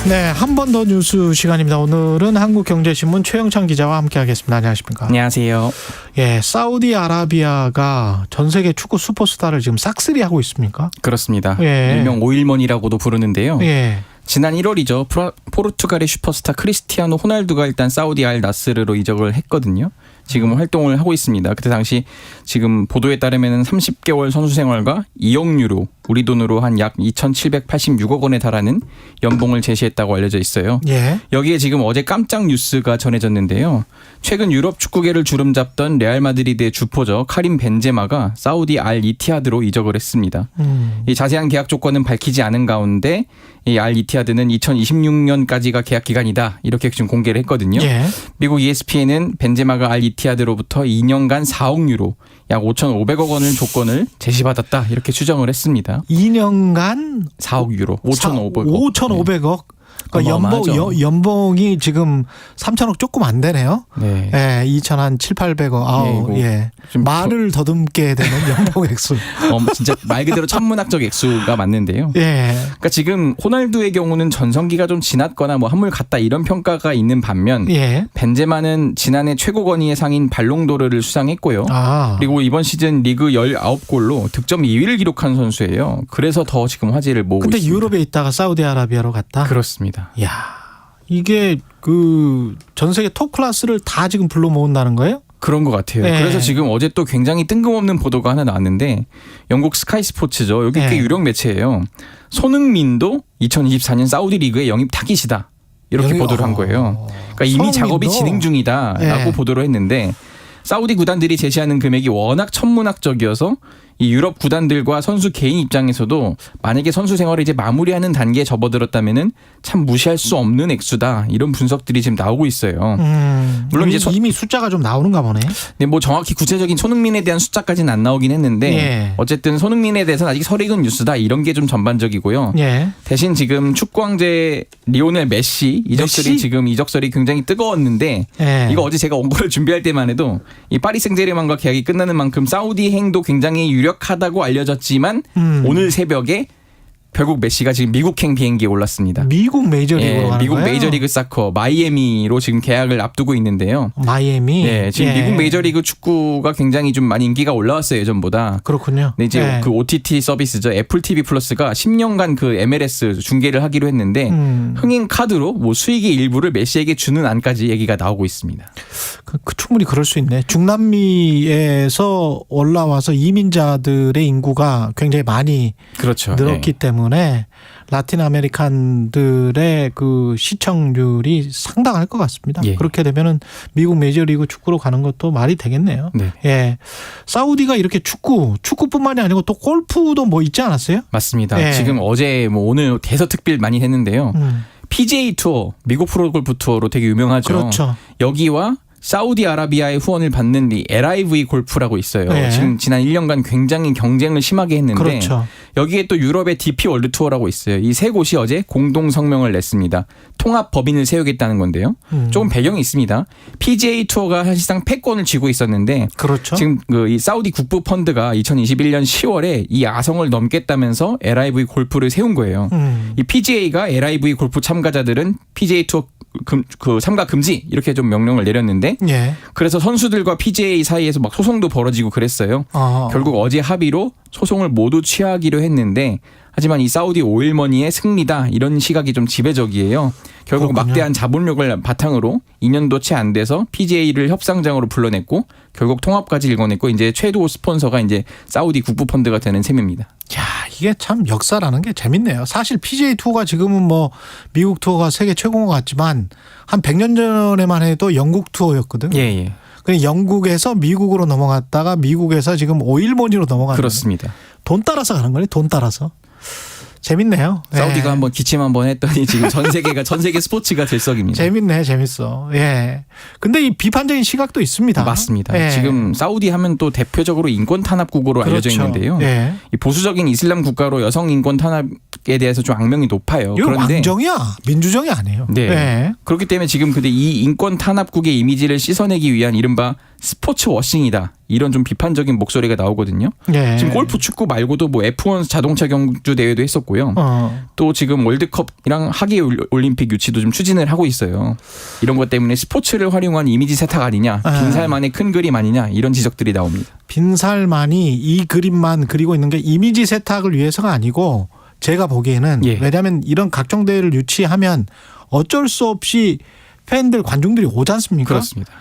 네, 한 번 더 뉴스 시간입니다. 오늘은 한국경제신문 최영찬 기자와 함께하겠습니다. 안녕하십니까? 안녕하세요. 예, 사우디아라비아가 전 세계 축구 슈퍼스타를 지금 싹쓸이하고 있습니까? 그렇습니다. 예. 일명 오일먼이라고도 부르는데요. 예. 지난 1월이죠. 포르투갈의 슈퍼스타 크리스티아노 호날두가 일단 사우디 알 나스르로 이적을 했거든요. 지금 활동을 하고 있습니다. 그때 당시 지금 보도에 따르면 30개월 선수 생활과 2억 유로, 우리 돈으로 한 약 2,786억 원에 달하는 연봉을 제시했다고 알려져 있어요. 예. 여기에 지금 어제 깜짝 뉴스가 전해졌는데요. 최근 유럽 축구계를 주름잡던 레알 마드리드의 주포죠. 카림 벤제마가 사우디 알 이티하드로 이적을 했습니다. 이 자세한 계약 조건은 밝히지 않은 가운데 이 알 이티하드는 2026년까지가 계약 기간이다. 이렇게 지금 공개를 했거든요. 예. 미국 ESPN은 벤제마가 알 이티하드로부터 2년간 4억 유로, 약 5,500억 원을 조건을 제시받았다. 이렇게 추정을 했습니다. 2년간 4억 유로, 5,500억. 5,500억. 그러니까 연봉이 지금 3천억 조금 안 되네요. 네. 예, 2,700억. 아우, 예. 말을 더듬게 되는 연봉 액수. 진짜 말 그대로 천문학적 액수가 맞는데요. 예. 그러니까 지금 호날두의 경우는 전성기가 좀 지났거나 뭐 한물 갔다 이런 평가가 있는 반면 예. 벤제마는 지난해 최고 권위의 상인 발롱도르를 수상했고요. 그리고 이번 시즌 리그 19골로 득점 2위를 기록한 선수예요. 그래서 더 지금 화제를 모으고 있습니다. 근데 유럽에 있다가 사우디아라비아로 갔다? 그렇습니다. 야, 이게 그 전 세계 톱 클래스를 다 지금 불러 모은다는 거예요? 그런 것 같아요. 네. 그래서 지금 어제 또 굉장히 뜬금없는 보도가 하나 나왔는데 영국 스카이 스포츠죠. 여기 꽤 유력 매체예요. 손흥민도 2024년 사우디 리그의 영입 타깃이다. 이렇게 보도를 한 거예요. 그러니까 이미 손흥민도? 작업이 진행 중이다라고 보도를 했는데 사우디 구단들이 제시하는 금액이 워낙 천문학적이어서 이 유럽 구단들과 선수 개인 입장에서도 만약에 선수 생활을 이제 마무리하는 단계에 접어들었다면은 참 무시할 수 없는 액수다. 이런 분석들이 지금 나오고 있어요. 물론 이미 숫자가 좀 나오는가 보네. 네, 뭐 정확히 구체적인 손흥민에 대한 숫자까지는 안 나오긴 했는데 어쨌든 손흥민에 대해서는 아직 설익은 뉴스다. 이런 게 좀 전반적이고요. 대신 지금 축구 왕제 리오넬 메시 이적설이 지금 이적설이 굉장히 뜨거웠는데 이거 어제 제가 원고를 준비할 때만 해도 이 파리 생제르맹과 계약이 끝나는 만큼 사우디 행도 굉장히 유력하다고 알려졌지만 오늘 새벽에 결국 메시가 지금 미국행 비행기에 올랐습니다. 미국 메이저리그로 가는 미국 거예요? 메이저리그 사커 마이애미로 지금 계약을 앞두고 있는데요. 마이애미? 네, 지금 미국 메이저리그 축구가 굉장히 좀 많이 인기가 올라왔어요, 예전보다. 그렇군요. 네, 이제 그 OTT 서비스죠. 애플 TV 플러스가 10년간 그 MLS 중계를 하기로 했는데 흥행 카드로 뭐 수익의 일부를 메시에게 주는 안까지 얘기가 나오고 있습니다. 충분히 그럴 수 있네. 중남미에서 올라와서 이민자들의 인구가 굉장히 많이 늘었기 때문에 라틴 아메리칸들의 그 시청률이 상당할 것 같습니다. 그렇게 되면은 미국 메이저리그 축구로 가는 것도 말이 되겠네요. 예. 사우디가 이렇게 축구뿐만이 아니고 또 골프도 뭐 있지 않았어요? 맞습니다. 지금 어제 뭐 오늘 대서특필 많이 했는데요. PGA 투어, 미국 프로골프 투어로 되게 유명하죠. 그렇죠. 여기와 사우디아라비아의 후원을 받는 이 LIV 골프라고 있어요. 지금 지난 1년간 굉장히 경쟁을 심하게 했는데 여기에 또 유럽의 DP 월드 투어라고 있어요. 이 세 곳이 어제 공동 성명을 냈습니다. 통합 법인을 세우겠다는 건데요. 조금 배경이 있습니다. PGA 투어가 사실상 패권을 쥐고 있었는데 그렇죠. 지금 이 사우디 국부 펀드가 2021년 10월에 이 아성을 넘겠다면서 LIV 골프를 세운 거예요. 이 PGA가 LIV 골프 참가자들은 PGA 투어 참가 금지 이렇게 좀 명령을 내렸는데 예. 그래서 선수들과 PGA 사이에서 막 소송도 벌어지고 그랬어요. 결국 어제 합의로 소송을 모두 취하기로 했는데 하지만 이 사우디 오일머니의 승리다 이런 시각이 좀 지배적이에요. 결국 그렇군요. 막대한 자본력을 바탕으로 2년도 채 안 돼서 PGA를 협상장으로 불러냈고 결국 통합까지 일궈냈고 이제 최고 스폰서가 이제 사우디 국부 펀드가 되는 셈입니다. 야, 이게 참 역사라는 게 재밌네요. 사실 PGA 투어가 지금은 뭐 미국 투어가 세계 최고인 것 같지만 한 100년 전에만 해도 영국 투어였거든요. 예. 그 영국에서 미국으로 넘어갔다가 미국에서 지금 오일머니로 넘어가는 그렇습니다. 돈 따라서 가는 거네. 돈 따라서. 재밌네요. 사우디가 예. 한번 기침 한번 했더니 지금 전 세계 스포츠가 들썩입니다. 재밌네, 재밌어. 예. 근데 이 비판적인 시각도 있습니다. 맞습니다. 예. 지금 사우디 하면 또 대표적으로 인권 탄압국으로 그렇죠. 알려져 있는데요. 예. 이 보수적인 이슬람 국가로 여성 인권 탄압에 대해서 좀 악명이 높아요. 이거 그런데 왕정이야. 민주정이 아니에요. 네. 예. 그렇기 때문에 지금 근데 이 인권 탄압국의 이미지를 씻어내기 위한 이른바 스포츠 워싱이다. 이런 좀 비판적인 목소리가 나오거든요. 예. 지금 골프, 축구 말고도 뭐 F1 자동차 경주 대회도 했었고요. 또 지금 월드컵이랑 하계 올림픽 유치도 좀 추진을 하고 있어요. 이런 것 때문에 스포츠를 활용한 이미지 세탁 아니냐, 빈살만의 큰 그림 아니냐 이런 지적들이 나옵니다. 빈살만이 이 그림만 그리고 있는 게 이미지 세탁을 위해서가 아니고 제가 보기에는 예. 왜냐하면 이런 각종 대회를 유치하면 어쩔 수 없이 팬들 관중들이 오지 않습니까? 그렇습니다.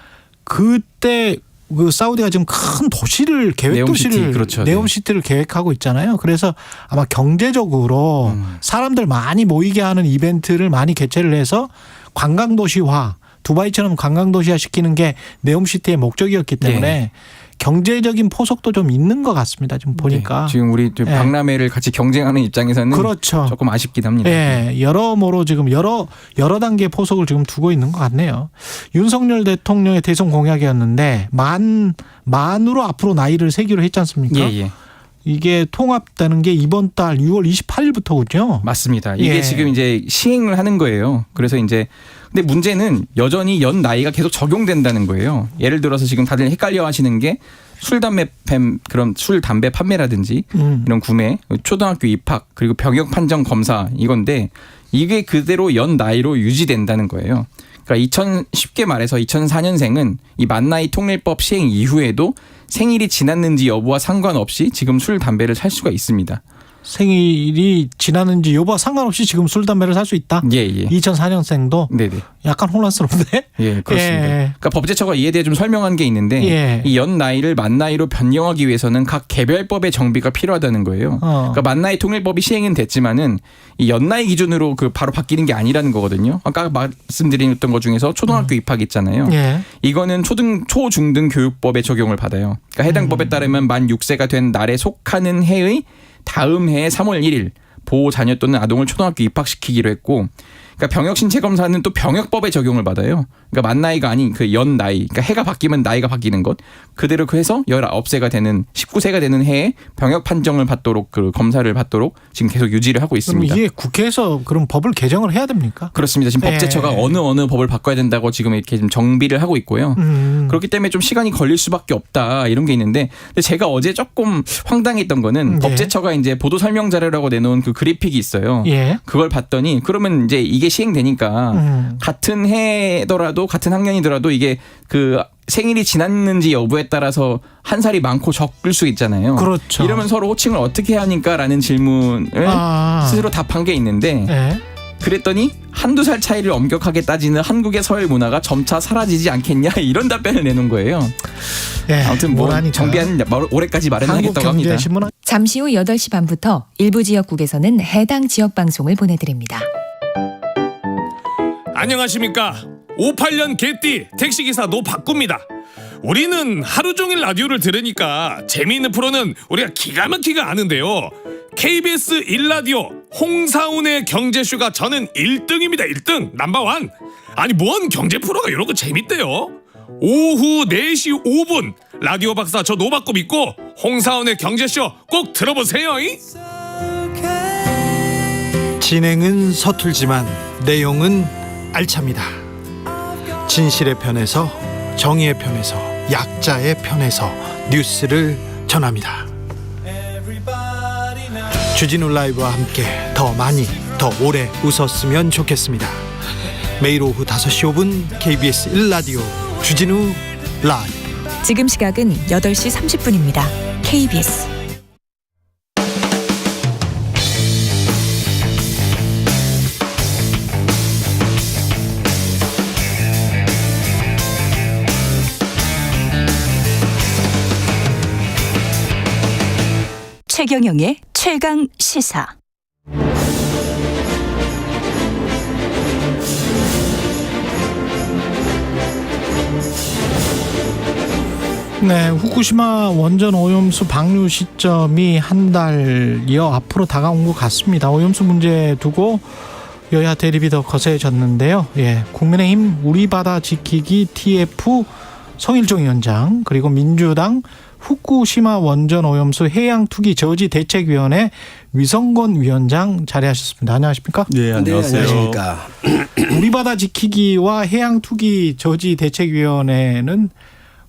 그때 그 사우디가 지금 큰 도시를 계획 도시를 그렇죠. 네옴시티를 계획하고 있잖아요. 그래서 아마 경제적으로 사람들 많이 모이게 하는 이벤트를 많이 개최를 해서 관광 도시화, 두바이처럼 관광 도시화 시키는 게 네옴시티의 목적이었기 때문에 경제적인 포석도 좀 있는 것 같습니다. 지금 보니까. 지금 우리 박람회를 같이 경쟁하는 입장에서는 그렇죠. 조금 아쉽긴 합니다. 예, 여러모로 지금 여러 단계의 포석을 지금 두고 있는 것 같네요. 윤석열 대통령의 대선 공약이었는데 만으로 앞으로 나이를 세기로 했지 않습니까? 예. 이게 통합되는 게 이번 달 6월 28일부터군요. 맞습니다. 이게 예. 지금 이제 시행을 하는 거예요. 그래서 이제 근데 문제는 여전히 연 나이가 계속 적용된다는 거예요. 예를 들어서 지금 다들 헷갈려 하시는 게 술 담배 판매라든지 이런 구매, 초등학교 입학, 그리고 병역 판정 검사 이건데 이게 그대로 연 나이로 유지된다는 거예요. 그러니까 쉽게 말해서 2004년생은 이 만나이 통일법 시행 이후에도 생일이 지났는지 여부와 상관없이 지금 술, 담배를 살 수가 있습니다. 생일이 지났는지 여부와 상관없이 지금 술, 담배를 살 수 있다? 예. 2004년생도? 네네. 약간 혼란스러운데? 예, 그렇습니다. 예. 그러니까 법제처가 이에 대해 좀 설명한 게 있는데 이 연 나이를 만 나이로 변경하기 위해서는 각 개별법의 정비가 필요하다는 거예요. 그러니까 만 나이 통일법이 시행은 됐지만은 이 연 나이 기준으로 바로 바뀌는 게 아니라는 거거든요. 아까 말씀드렸던 것 중에서 초등학교 입학 있잖아요. 예. 이거는 초중등 교육법에 적용을 받아요. 그러니까 해당 법에 따르면 만 6세가 된 날에 속하는 해의 다음 해의 3월 1일 보호 자녀 또는 아동을 초등학교 입학시키기로 했고, 그러니까 병역 신체 검사는 또 병역법에 적용을 받아요. 그러니까 만 나이가 아닌 그 연 나이, 그러니까 해가 바뀌면 나이가 바뀌는 것 그대로 해서 19세가 되는 19세가 되는 해에 병역 판정을 받도록 그 검사를 받도록 지금 계속 유지를 하고 있습니다. 그럼 이게 국회에서 그럼 법을 개정을 해야 됩니까? 그렇습니다. 지금 법제처가 어느 법을 바꿔야 된다고 지금 이렇게 좀 정비를 하고 있고요. 그렇기 때문에 좀 시간이 걸릴 수밖에 없다 이런 게 있는데, 근데 제가 어제 조금 황당했던 거는 법제처가 이제 보도 설명 자료라고 내놓은 그 그래픽이 있어요. 그걸 봤더니 그러면 이제 이게 시행되니까 같은 해더라도 같은 학년이더라도 이게 그 생일이 지났는지 여부에 따라서 한 살이 많고 적을 수 있잖아요. 그렇죠. 이러면 서로 호칭을 어떻게 하니까라는 질문을 스스로 답한 게 있는데 그랬더니 한두 살 차이를 엄격하게 따지는 한국의 서열 문화가 점차 사라지지 않겠냐 이런 답변을 내놓은 거예요. 아무튼 뭐 정비한 올해까지 마련하겠다고 합니다. 잠시 후 8시 반부터 일부 지역국에서는 해당 지역 방송을 보내드립니다. 안녕하십니까. 58년 개띠 택시기사 노박구입니다. 우리는 하루 종일 라디오를 들으니까 재미있는 프로는 우리가 기가 막히게 아는데요. KBS 1라디오 홍사운의 경제쇼가 저는 1등입니다. 1등 넘버원. 아니 뭔 경제 프로가 이런 거 재밌대요. 오후 4시 5분 라디오 박사 저 노박구 믿고 홍사운의 경제쇼 꼭 들어보세요. 진행은 서툴지만 내용은 알찹니다. 진실의 편에서, 정의의 편에서, 약자의 편에서 뉴스를 전합니다. 주진우 라이브와 함께 더 많이, 더 오래 웃었으면 좋겠습니다. 매일 오후 5시 5분 KBS 1라디오 주진우 라이브. 지금 시각은 8시 30분입니다. KBS 최경영의 최강 시사. 네, 후쿠시마 원전 오염수 방류 시점이 한 달여 앞으로 다가온 것 같습니다. 오염수 문제 두고 여야 대립이 더 거세졌는데요. 예, 국민의힘 우리 바다 지키기 TF 성일종 위원장, 그리고 민주당 후쿠시마 원전 오염수 해양 투기 저지 대책위원회 위성건 위원장 자리하셨습니다. 안녕하십니까? 네, 안녕하세요. 네, 안녕하십니까? 우리 바다 지키기와 해양 투기 저지 대책위원회는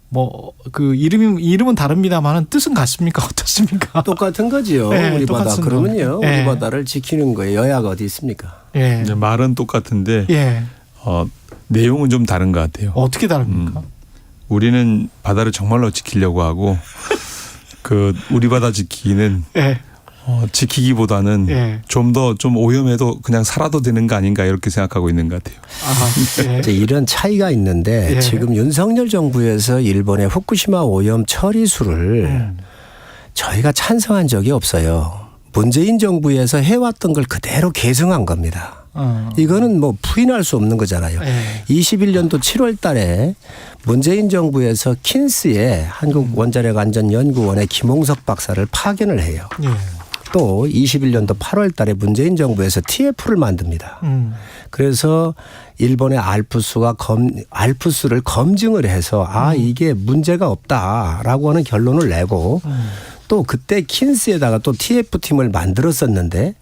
뭐 그 이름은 다릅니다만은 뜻은 같습니까? 어떻습니까? 똑같은 거지요. 네, 우리 바다. 그러면요, 네. 우리 바다를 지키는 거예요. 여야가 어디 있습니까? 예. 네, 말은 똑같은데 예. 내용은 좀 다른 것 같아요. 어떻게 다릅니까? 우리는 바다를 정말로 지키려고 하고 그 우리 바다 지키기는 예. 지키기보다는 예. 좀 더 좀 오염해도 그냥 살아도 되는 거 아닌가 이렇게 생각하고 있는 것 같아요. 예. 이제 이런 차이가 있는데 예. 지금 윤석열 정부에서 일본의 후쿠시마 오염 처리수를 저희가 찬성한 적이 없어요. 문재인 정부에서 해왔던 걸 그대로 계승한 겁니다. 이거는 뭐 부인할 수 없는 거잖아요. 21년도 7월 달에 문재인 정부에서 킨스의 한국원자력안전연구원의 김홍석 박사를 파견을 해요. 예. 또 21년도 8월 달에 문재인 정부에서 TF를 만듭니다. 그래서 일본의 알프스를 검증을 해서 이게 문제가 없다라고 하는 결론을 내고 또 그때 킨스에다가 또 TF팀을 만들었었는데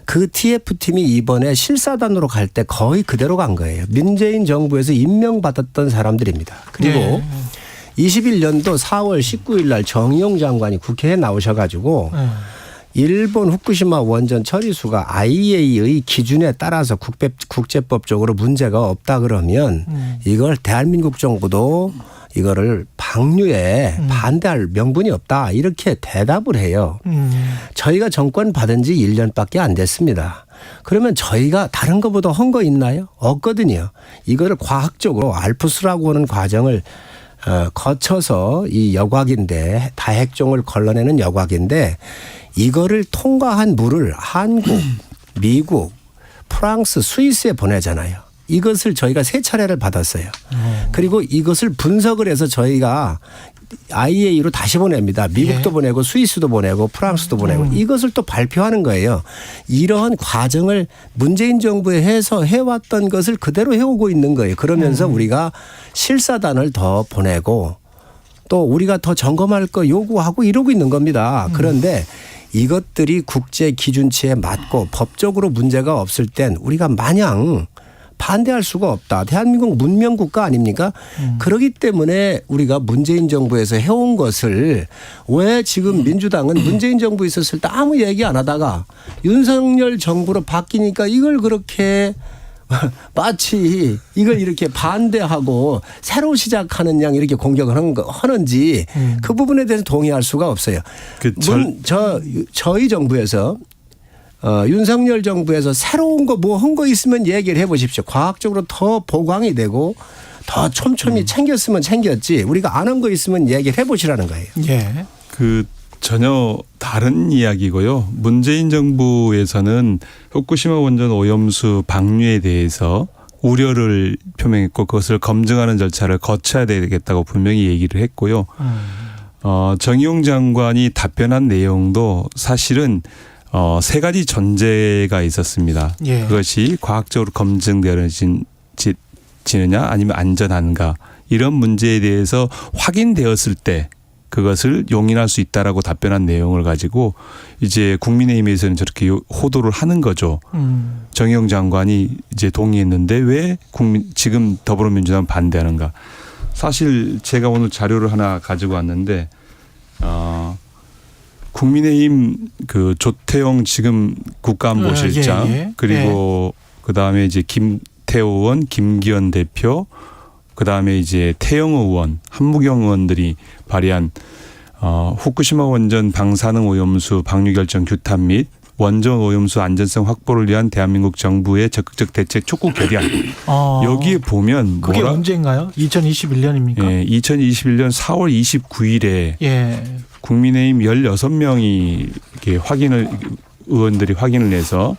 그 TF팀이 이번에 실사단으로 갈 때 거의 그대로 간 거예요. 문재인 정부에서 임명받았던 사람들입니다. 그리고 네. 21년도 4월 19일 날 정의용 장관이 국회에 나오셔가지고 일본 후쿠시마 원전 처리수가 IAEA의 기준에 따라서 국제법적으로 문제가 없다 그러면 이걸 대한민국 정부도 이거를 방류에 반대할 명분이 없다 이렇게 대답을 해요. 저희가 정권 받은 지 1년밖에 안 됐습니다. 그러면 저희가 다른 것보다 한 거 있나요? 없거든요. 이거를 과학적으로 알프스라고 하는 과정을 거쳐서 이 여과기인데 다핵종을 걸러내는 여과기인데 이거를 통과한 물을 한국, 미국, 프랑스, 스위스에 보내잖아요. 이것을 저희가 3차례를 받았어요. 그리고 이것을 분석을 해서 저희가 IAEA로 다시 보냅니다. 미국도 보내고 스위스도 보내고 프랑스도 보내고 이것을 또 발표하는 거예요. 이러한 과정을 문재인 정부에서 해왔던 것을 그대로 해오고 있는 거예요. 그러면서 우리가 실사단을 더 보내고 또 우리가 더 점검할 거 요구하고 이러고 있는 겁니다. 그런데 이것들이 국제 기준치에 맞고 법적으로 문제가 없을 땐 우리가 마냥 반대할 수가 없다. 대한민국 문명국가 아닙니까? 그렇기 때문에 우리가 문재인 정부에서 해온 것을 왜 지금 민주당은 문재인 정부 있었을 때 아무 얘기 안 하다가 윤석열 정부로 바뀌니까 이걸 그렇게 마치 이걸 이렇게 반대하고 새로 시작하는 양 이렇게 공격을 하는지 그 부분에 대해서 동의할 수가 없어요. 저희 정부에서 윤석열 정부에서 새로운 거 뭐 한 거 있으면 얘기를 해보십시오. 과학적으로 더 보강이 되고 더 촘촘히 챙겼으면 챙겼지 우리가 안 한 거 있으면 얘기를 해보시라는 거예요. 예. 전혀 다른 이야기고요. 문재인 정부에서는 후쿠시마 원전 오염수 방류에 대해서 우려를 표명했고 그것을 검증하는 절차를 거쳐야 되겠다고 분명히 얘기를 했고요. 정의용 장관이 답변한 내용도 사실은 3가지 전제가 있었습니다. 예. 그것이 과학적으로 검증되어지느냐 아니면 안전한가 이런 문제에 대해서 확인되었을 때 그것을 용인할 수 있다라고 답변한 내용을 가지고 이제 국민의힘에서는 저렇게 호도를 하는 거죠. 정의용 장관이 이제 동의했는데 왜 지금 더불어민주당은 반대하는가. 사실 제가 오늘 자료를 하나 가지고 왔는데 국민의힘 그 조태용 지금 국가안보실장 그리고 그다음에 이제 김태호 의원, 김기현 대표 그다음에 이제 태영호 의원, 한무경 의원들이 발의한 후쿠시마 원전 방사능 오염수 방류 결정 규탄 및 원전 오염수 안전성 확보를 위한 대한민국 정부의 적극적 대책 촉구 결의안. 여기에 보면 그게 언제인가요? 2021년입니까? 예, 2021년 4월 29일에 국민의힘 16명이 이렇게 의원들이 확인을 해서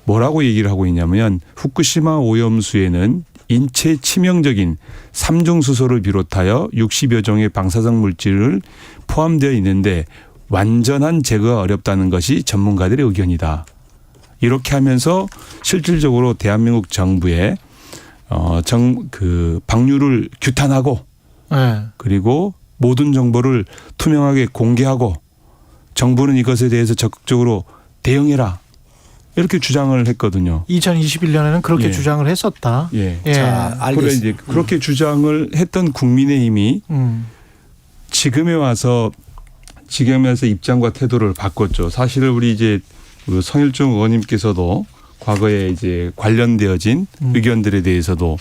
뭐라고 얘기를 하고 있냐면 후쿠시마 오염수에는 인체 치명적인 삼중수소를 비롯하여 60여 종의 방사성 물질을 포함되어 있는데 완전한 제거가 어렵다는 것이 전문가들의 의견이다. 이렇게 하면서 실질적으로 대한민국 정부의 방류를 규탄하고 그리고 모든 정보를 투명하게 공개하고 정부는 이것에 대해서 적극적으로 대응해라. 이렇게 주장을 했거든요. 2021년에는 그렇게 주장을 했었다. 자, 알겠습니다. 이제 그렇게 주장을 했던 국민의힘이 지금에 와서 입장과 태도를 바꿨죠. 사실은 우리 이제 성일종 의원님께서도 과거에 이제 관련되어진 의견들에 대해서도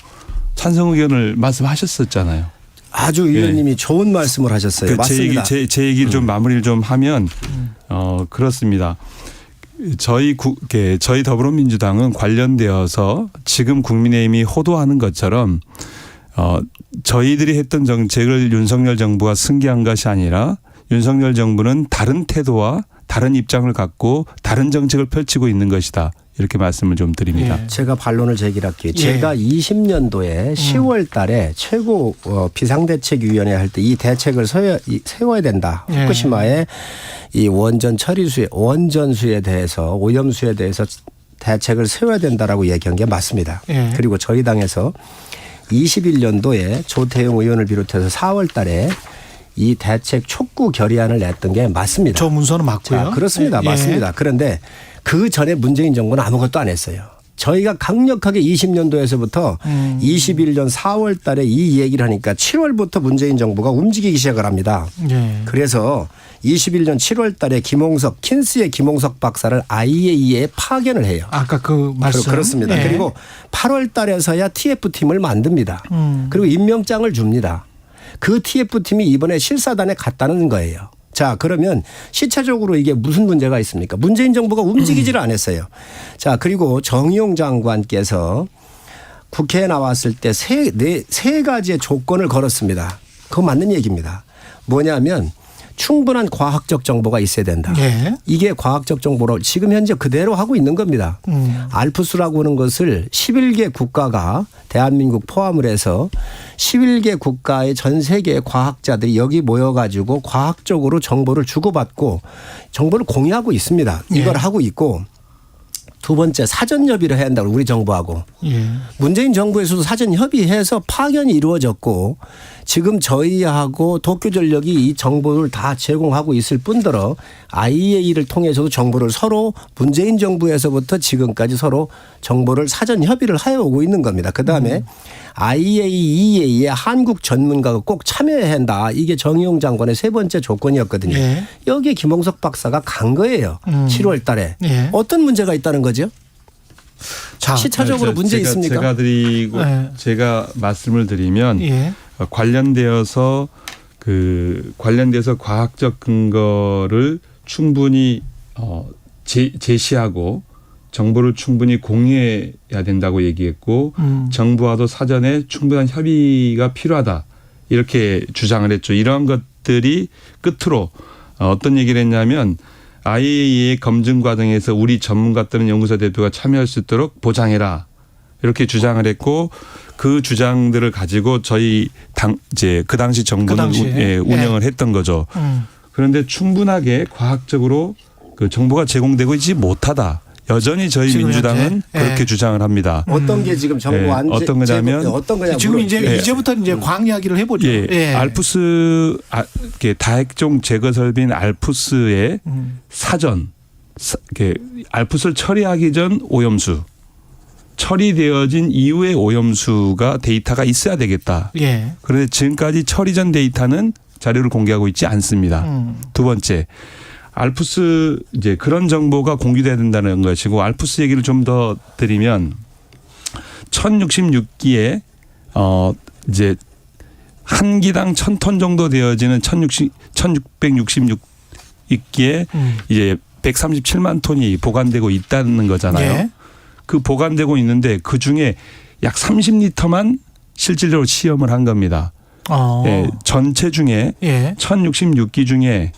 찬성 의견을 말씀하셨었잖아요. 아주 의원님이 좋은 말씀을 하셨어요. 맞습니다. 제 얘기 좀 마무리를 좀 하면 그렇습니다. 저희 더불어민주당은 관련되어서 지금 국민의힘이 호도하는 것처럼 저희들이 했던 정책을 윤석열 정부가 승계한 것이 아니라 윤석열 정부는 다른 태도와 다른 입장을 갖고 다른 정책을 펼치고 있는 것이다. 이렇게 말씀을 좀 드립니다. 제가 반론을 제기할게요. 제가 20년도에 10월 달에 최고 비상대책위원회 할 때 이 대책을 세워야 된다. 후쿠시마의 이 원전 처리수에 원전수에 대해서 오염수에 대해서 대책을 세워야 된다라고 얘기한 게 맞습니다. 그리고 저희 당에서 21년도에 조태용 의원을 비롯해서 4월 달에 이 대책 촉구 결의안을 냈던 게 맞습니다. 저 문서는 맞고요. 자, 그렇습니다. 맞습니다. 그런데 그 전에 문재인 정부는 아무것도 안 했어요. 저희가 강력하게 20년도에서부터 21년 4월 달에 이 얘기를 하니까 7월부터 문재인 정부가 움직이기 시작을 합니다. 그래서 21년 7월 달에 킨스의 김홍석 박사를 IAEA에 파견을 해요. 아까 그 말씀. 그렇습니다. 그리고 8월 달에서야 TF팀을 만듭니다. 그리고 임명장을 줍니다. 그 TF팀이 이번에 실사단에 갔다는 거예요. 자, 그러면 시차적으로 이게 무슨 문제가 있습니까? 문재인 정부가 움직이지를 않았어요. 자, 그리고 정의용 장관께서 국회에 나왔을 때 세 가지의 조건을 걸었습니다. 그거 맞는 얘기입니다. 뭐냐면 충분한 과학적 정보가 있어야 된다. 이게 과학적 정보로 지금 현재 그대로 하고 있는 겁니다. 알프스라고 하는 것을 11개 국가가 대한민국 포함을 해서 11개 국가의 전 세계의 과학자들이 여기 모여가지고 과학적으로 정보를 주고받고 정보를 공유하고 있습니다. 이걸 하고 있고 두 번째 사전 협의를 해야 한다고 우리 정부하고. 문재인 정부에서도 사전 협의해서 파견이 이루어졌고 지금 저희하고 도쿄전력이 이 정보를 다 제공하고 있을 뿐더러 IAEA를 통해서도 정보를 서로 문재인 정부에서부터 지금까지 서로 정보를 사전 협의를 해오고 있는 겁니다. 그다음에 IAEA에 한국 전문가가 꼭 참여해야 한다. 이게 정의용 장관의 세 번째 조건이었거든요. 여기에 김홍석 박사가 간 거예요. 7월 달에. 어떤 문제가 있다는 거죠? 자, 시차적으로 문제 있습니까? 제가 말씀을 드리면 관련되어서 과학적 근거를 충분히 제시하고 정보를 충분히 공유해야 된다고 얘기했고 정부와도 사전에 충분한 협의가 필요하다 이렇게 주장을 했죠. 이러한 것들이 끝으로 어떤 얘기를 했냐면 IAEA 검증 과정에서 우리 전문가 또는 연구소 대표가 참여할 수 있도록 보장해라 이렇게 주장을 했고 그 주장들을 가지고 저희 그 당시 정부는 운영을 했던 거죠. 그런데 충분하게 과학적으로 그 정보가 제공되고 있지 못하다. 여전히 저희 민주당은 그렇게 주장을 합니다. 어떤 게 지금 정부 안 어떤 거냐면 어떤 거냐 지금 이제부터 이제 광 이야기를 해보죠. 알프스 다핵종 제거 설비인 알프스의 사전 알프스를 처리하기 전 오염수 처리되어진 이후의 오염수가 데이터가 있어야 되겠다. 그런데 지금까지 처리 전 데이터는 자료를 공개하고 있지 않습니다. 두 번째. 알프스 이제 그런 정보가 공개돼야 된다는 것이고 알프스 얘기를 좀 더 드리면 1066기에 이제 한 기당 1000톤 정도 되어지는 1666기에 이제 137만 톤이 보관되고 있다는 거잖아요. 그 보관되고 있는데 그 중에 약 30리터만 실질적으로 시험을 한 겁니다. 전체 중에 1066기 중에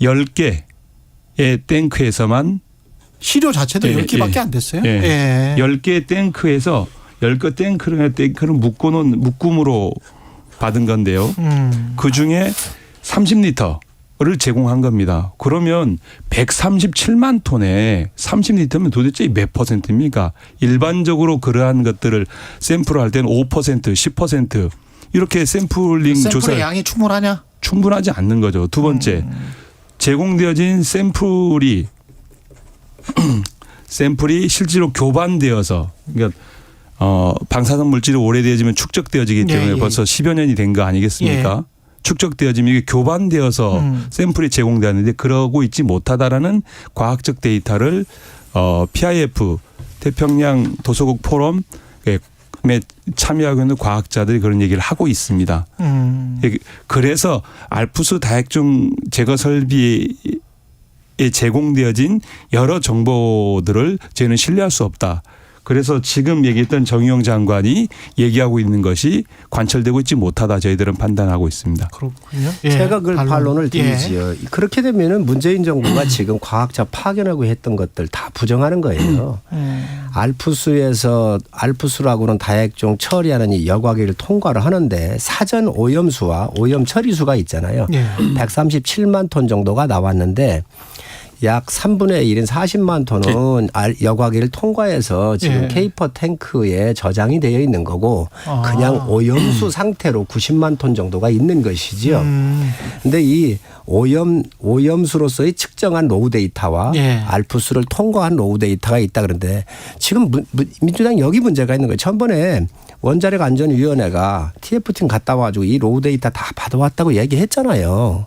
10개 의 탱크에서만 시료 자체도 10개밖에 안 됐어요. 10개의 탱크에서 10개 탱크를 묶어놓은 묶음으로 받은 건데요. 그중에 30리터를 제공한 겁니다. 그러면 137만 톤에 30리터면 도대체 몇 퍼센트입니까? 일반적으로 그러한 것들을 샘플할 때는 5%, 10% 이렇게 샘플링 조사. 샘플의 양이 충분하냐? 충분하지 않는 거죠. 두 번째. 제공되어진 샘플이 실제로 교반되어서 그러니까 방사선 물질이 오래되어지면 축적되어지기 때문에 벌써 10여 년이 된 거 아니겠습니까? 축적되어지면 이게 교반되어서 샘플이 제공되었는데 그러고 있지 못하다라는 과학적 데이터를 PIF 태평양 도서국 포럼에 참여하고 있는 과학자들이 그런 얘기를 하고 있습니다. 그래서 알프스 다핵종 제거 설비에 제공되어진 여러 정보들을 저희는 신뢰할 수 없다. 그래서 지금 얘기했던 정의용 장관이 얘기하고 있는 것이 관철되고 있지 못하다 저희들은 판단하고 있습니다. 그렇군요. 제가 그 반론을 드리지요. 그렇게 되면은 문재인 정부가 지금 과학자 파견하고 했던 것들 다 부정하는 거예요. 알프스라고는 다핵종 처리하는 이 여과기를 통과를 하는데 사전 오염수와 오염 처리수가 있잖아요. 137만 톤 정도가 나왔는데 약 3분의 1인 40만 톤은 여과기를 통과해서 지금 케이퍼 탱크에 저장이 되어 있는 거고 그냥 오염수 상태로 90만 톤 정도가 있는 것이지요. 그런데 이 오염수로서의 측정한 로우 데이터와 알프스를 통과한 로우 데이터가 있다 그런데 지금 민주당 여기 문제가 있는 거예요. 전번에 원자력 안전위원회가 TF팀 갔다 와가지고 이 로우 데이터 다 받아왔다고 얘기했잖아요.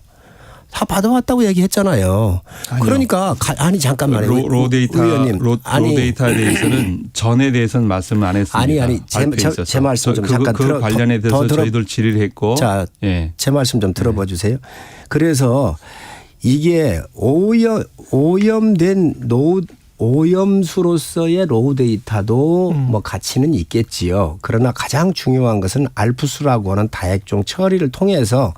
다 받아왔다고 얘기했잖아요. 아니요. 그러니까 잠깐만요. 로 데이터에 대해서는 전에 대해서는 말씀을 안 했습니다. 제 말씀 좀 잠깐 그 관련에 대해서 저희들 질의를 했고. 자, 제 말씀 좀 들어봐 주세요. 그래서 이게 오염된 오염수로서의 로우 데이터도 뭐 가치는 있겠지요. 그러나 가장 중요한 것은 알프스라고 하는 다핵종 처리를 통해서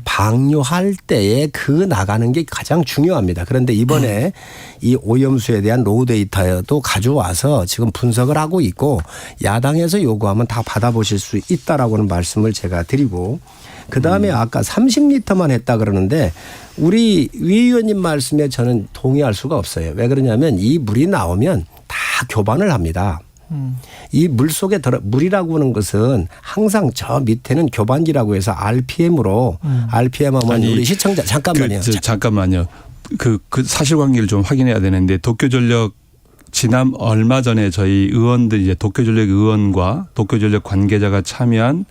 방류할 때에 그 나가는 게 가장 중요합니다. 그런데 이번에 이 오염수에 대한 로우 데이터도 가져와서 지금 분석을 하고 있고 야당에서 요구하면 다 받아보실 수 있다라고는 말씀을 제가 드리고 그다음에 아까 30리터만 했다 그러는데 우리 위 의원님 말씀에 저는 동의할 수가 없어요. 왜 그러냐면 이 물이 나오면 다 교반을 합니다. 이 물 속에 물이라고 하는 것은 항상 저 밑에는 교반기라고 해서 RPM으로 RPM 하면 우리 시청자 잠깐만요. 잠깐만요. 그 사실관계를 좀 확인해야 되는데 도쿄전력 지난 얼마 전에 저희 의원들 이제 도쿄전력 의원과 도쿄전력 관계자가 참여한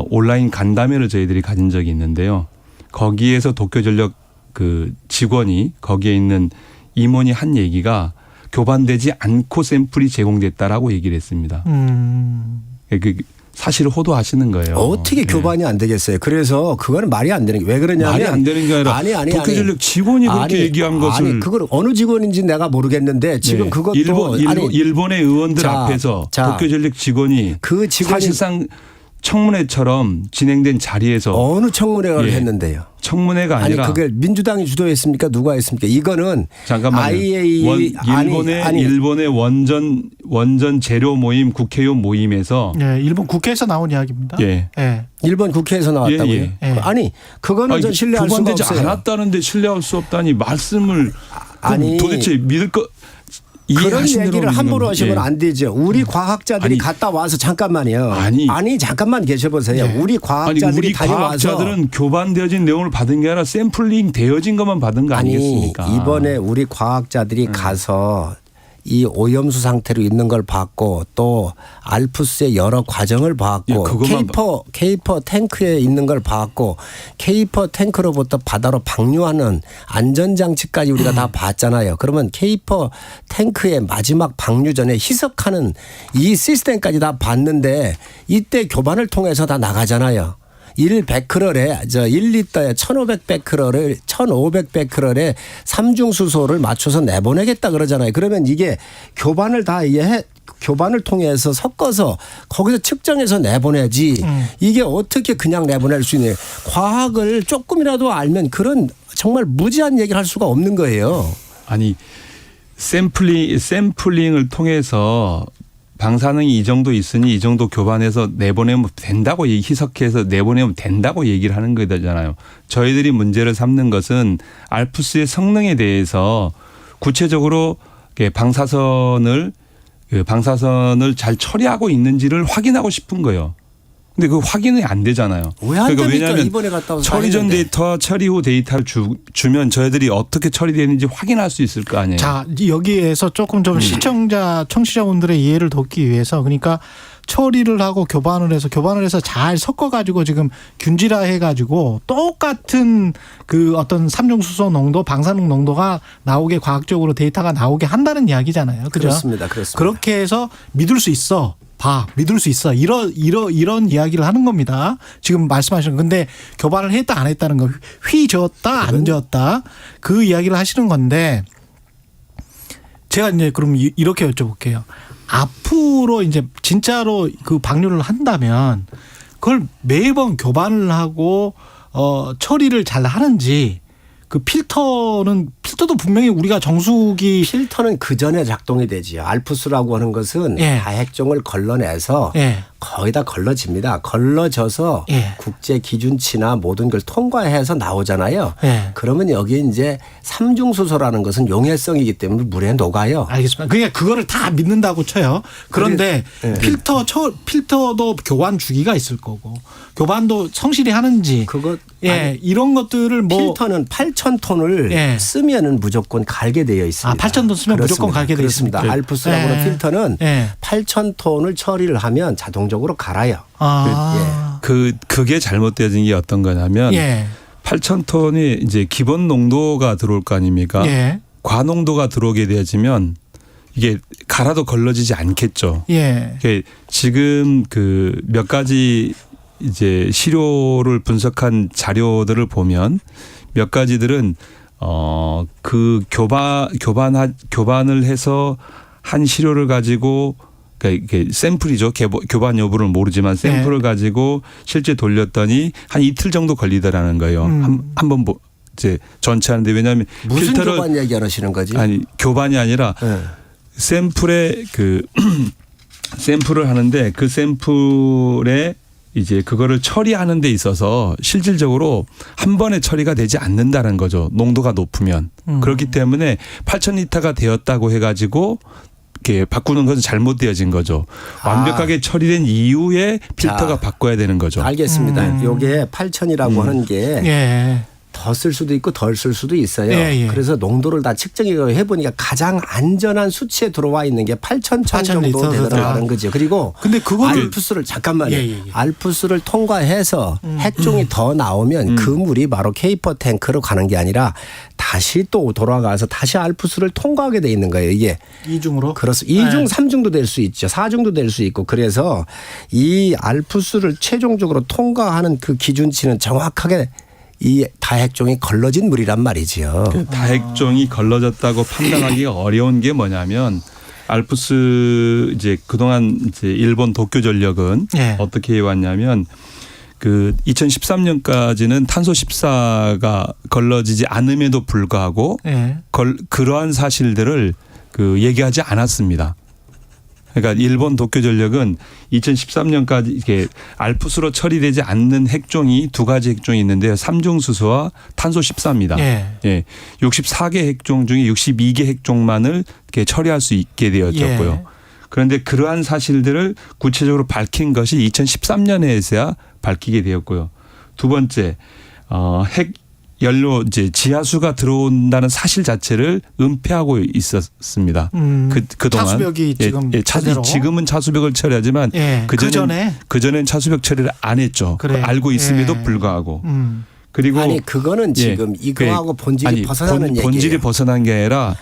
온라인 간담회를 저희들이 가진 적이 있는데요. 거기에서 도쿄전력 그 직원이 거기에 있는 임원이 한 얘기가 교반되지 않고 샘플이 제공됐다라고 얘기를 했습니다. 사실을 호도하시는 거예요. 어떻게 교반이 안 되겠어요. 그래서 그거는 말이 안 되는 게 왜 그러냐면 말이 안 되는 게 아니라 도쿄전력 직원이 그렇게 얘기한 것을 그걸 어느 직원인지 내가 모르겠는데 지금 그것도 일본의 의원들 앞에서 도쿄전력 직원이 사실상 청문회처럼 진행된 자리에서 어느 청문회가 했는데요? 청문회가 아니라 그게 민주당이 주도했습니까? 누가 했습니까? 이거는 잠깐만요. 일본의 원전 재료 모임 국회의원 모임에서 일본 국회에서 나온 이야기입니다. 일본 국회에서 나왔다고요? 아니 그거는 전 신뢰할 수가 없어요. 교반되지 않았다는데 신뢰할 수 없다니 말씀을 도대체 믿을 거 그런 얘기를 함부로 하시면 예. 안 되죠. 우리 과학자들이 갔다 와서 잠깐만요. 아니 잠깐만 계셔보세요. 예. 우리 과학자들이 우리 다녀와서 과학자들은 교반되어진 내용을 받은 게 아니라 샘플링 되어진 것만 받은 거 아니겠습니까? 이번에 우리 과학자들이 가서 이 오염수 상태로 있는 걸 봤고 또 알프스의 여러 과정을 봤고 케이퍼 탱크에 있는 걸 봤고 케이퍼 탱크로부터 바다로 방류하는 안전장치까지 우리가 다 봤잖아요. 그러면 케이퍼 탱크의 마지막 방류 전에 희석하는 이 시스템까지 다 봤는데 이때 교반을 통해서 다 나가잖아요. 1베크럴에 1리터에 1,500베크럴을 1,500베크럴에 삼중수소를 맞춰서 내보내겠다 그러잖아요. 그러면 이게 교반을 교반을 통해서 섞어서 거기서 측정해서 내보내지 이게 어떻게 그냥 내보낼 수 있냐. 과학을 조금이라도 알면 그런 정말 무지한 얘기를 할 수가 없는 거예요. 아니 샘플링을 통해서 방사능이 이 정도 있으니 이 정도 교반해서 내보내면 된다고 희석해서 내보내면 된다고 얘기를 하는 거잖아요. 저희들이 문제를 삼는 것은 알프스의 성능에 대해서 구체적으로 방사선을 잘 처리하고 있는지를 확인하고 싶은 거예요. 근데 그 확인이 안 되잖아요. 왜 안 됩니까? 왜냐하면 이번에 갔다 와서 처리 전 데이터와 처리 후 데이터를 주면 저희들이 어떻게 처리되는지 확인할 수 있을 거 아니에요. 자, 여기에서 조금 좀 청취자분들의 이해를 돕기 위해서 그러니까 처리를 하고 교반을 해서 잘 섞어가지고 지금 균질화해가지고 똑같은 그 어떤 삼중수소 농도, 방사능 농도가 나오게 과학적으로 데이터가 나오게 한다는 이야기잖아요. 그죠? 그렇습니다. 그렇게 해서 믿을 수 있어. 믿을 수 있어. 이런 이야기를 하는 겁니다. 지금 말씀하시는 근데 교반을 했다 안 했다는 거 휘저었다 안 저었다 그 이야기를 하시는 건데 제가 이제 그럼 이렇게 여쭤볼게요. 앞으로 이제 진짜로 그 방류를 한다면 그걸 매번 교반을 하고 처리를 잘 하는지 그 필터도 분명히 우리가 정수기 필터는 그 전에 작동이 되지요. 알프스라고 하는 것은 다핵종을 걸러내서 거의 다 걸러집니다. 걸러져서 국제 기준치나 모든 걸 통과해서 나오잖아요. 그러면 여기 이제 삼중수소라는 것은 용해성이기 때문에 물에 녹아요. 알겠습니다. 그러니까 그거를 다 믿는다고 쳐요. 그런데 필터도 교반 주기가 있을 거고 교반도 성실히 하는지 이런 것들을 필터는 8,000톤을 쓰면은 무조건 갈게 되어 있습니다. 8,000톤 쓰면 무조건 갈게 되어 있습니다. 알프스라고 하는 필터는 8,000톤을 처리를 하면 자동적으로 갈아요. 그게 잘못되어진 게 어떤 거냐면 8,000톤이 이제 기본 농도가 들어올 거 아닙니까? 과농도가 들어오게 되어지면 이게 갈아도 걸러지지 않겠죠. 지금 그 몇 가지 이제 시료를 분석한 자료들을 보면 몇 가지들은 그 교반을 해서 한 시료를 가지고 그러니까 이게 샘플이죠. 교반 여부를 모르지만 샘플을 가지고 실제 돌렸더니 한 이틀 정도 걸리더라는 거예요. 한번 이제 전체 하는데 왜냐하면 무슨 교반 얘기 하시는 거지? 아니 교반이 아니라 샘플에 샘플을 하는데 그 샘플에 이제 그거를 처리하는 데 있어서 실질적으로 한 번에 처리가 되지 않는다는 거죠. 농도가 높으면. 그렇기 때문에 8,000리터가 되었다고 해가지고 이렇게 바꾸는 것은 잘못되어진 거죠. 완벽하게 처리된 이후에 필터가 바꿔야 되는 거죠. 알겠습니다. 요게 8,000이라고 하는 게 더 쓸 수도 있고 덜 쓸 수도 있어요. 그래서 농도를 다 측정해 보니까 가장 안전한 수치에 들어와 있는 게 8,000톤 정도 되더라는 거죠. 그리고 근데 그거를 알프스를 잠깐만요. 알프스를 통과해서 핵종이 더 나오면 그 물이 바로 케이퍼 탱크로 가는 게 아니라 다시 또 돌아가서 다시 알프스를 통과하게 돼 있는 거예요. 이게 이중으로? 그렇습니다. 2중, 3중도 될 수 있죠. 4중도 될 수 있고 그래서 이 알프스를 최종적으로 통과하는 그 기준치는 정확하게 이 다핵종이 걸러진 물이란 말이지요. 그 다핵종이 걸러졌다고 판단하기가 어려운 게 뭐냐면 알프스 이제 그동안 이제 일본 도쿄전력은 어떻게 해왔냐면 그 2013년까지는 탄소 14가 걸러지지 않음에도 불구하고 그러한 사실들을 그 얘기하지 않았습니다. 그러니까 일본 도쿄전력은 2013년까지 이렇게 알프스로 처리되지 않는 핵종이 두 가지 핵종이 있는데요. 삼중수소와 탄소 14입니다. 예. 64개 핵종 중에 62개 핵종만을 이렇게 처리할 수 있게 되었고요. 예. 그런데 그러한 사실들을 구체적으로 밝힌 것이 2013년에서야 밝히게 되었고요. 두 번째, 핵 연료 이제 지하수가 들어온다는 사실 자체를 은폐하고 있었습니다. 그동안 차수벽이 지금 지금은 차수벽을 처리하지만 그전엔 차수벽 처리를 안 했죠. 그래. 알고 있음에도 불구하고. 그리고 아니 그거는 지금 이거하고 본질이 벗어나는 얘기예요. 본질이 벗어난 게 아니라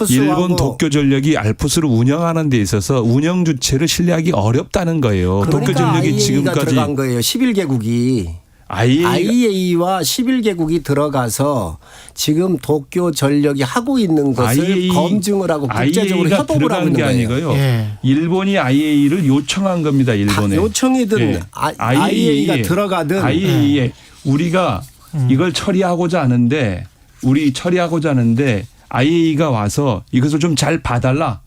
일본 도쿄전력이 알프스를 운영하는 데 있어서 운영 주체를 신뢰하기 어렵다는 거예요. 그러니까 도쿄전력이 지금까지 들어간 거예요. 11개국이. IAEA와 11개국이 들어가서 지금 도쿄전력이 하고 있는 것을 검증을 하고 국제적으로 협업을 하고 있는 게 거예요. 아니고요. 일본이 IAEA를 요청한 겁니다. 일본에. 요청이든 IAEA가 들어가든. IAEA 우리가 이걸 처리하고자 하는데 IAEA가 와서 이것을 좀 잘 봐달라.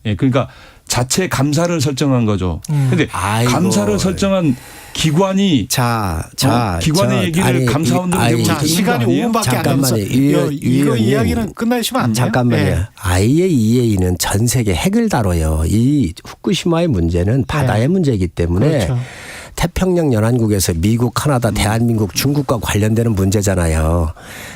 그러니까 자체 감사를 설정한 거죠. 그런데 감사를 설정한 기관이 기관의 얘기를 감사원들은 시간이 5분밖에 안 남았어요. 이거 이야기는 끝나시면 안 돼요. 잠깐만요. IAEA는 전 세계 핵을 다뤄요. 이 후쿠시마의 문제는 바다의 문제이기 때문에 그렇죠. 태평양 연안국에서 미국, 카나다, 대한민국, 중국과 관련되는 문제잖아요.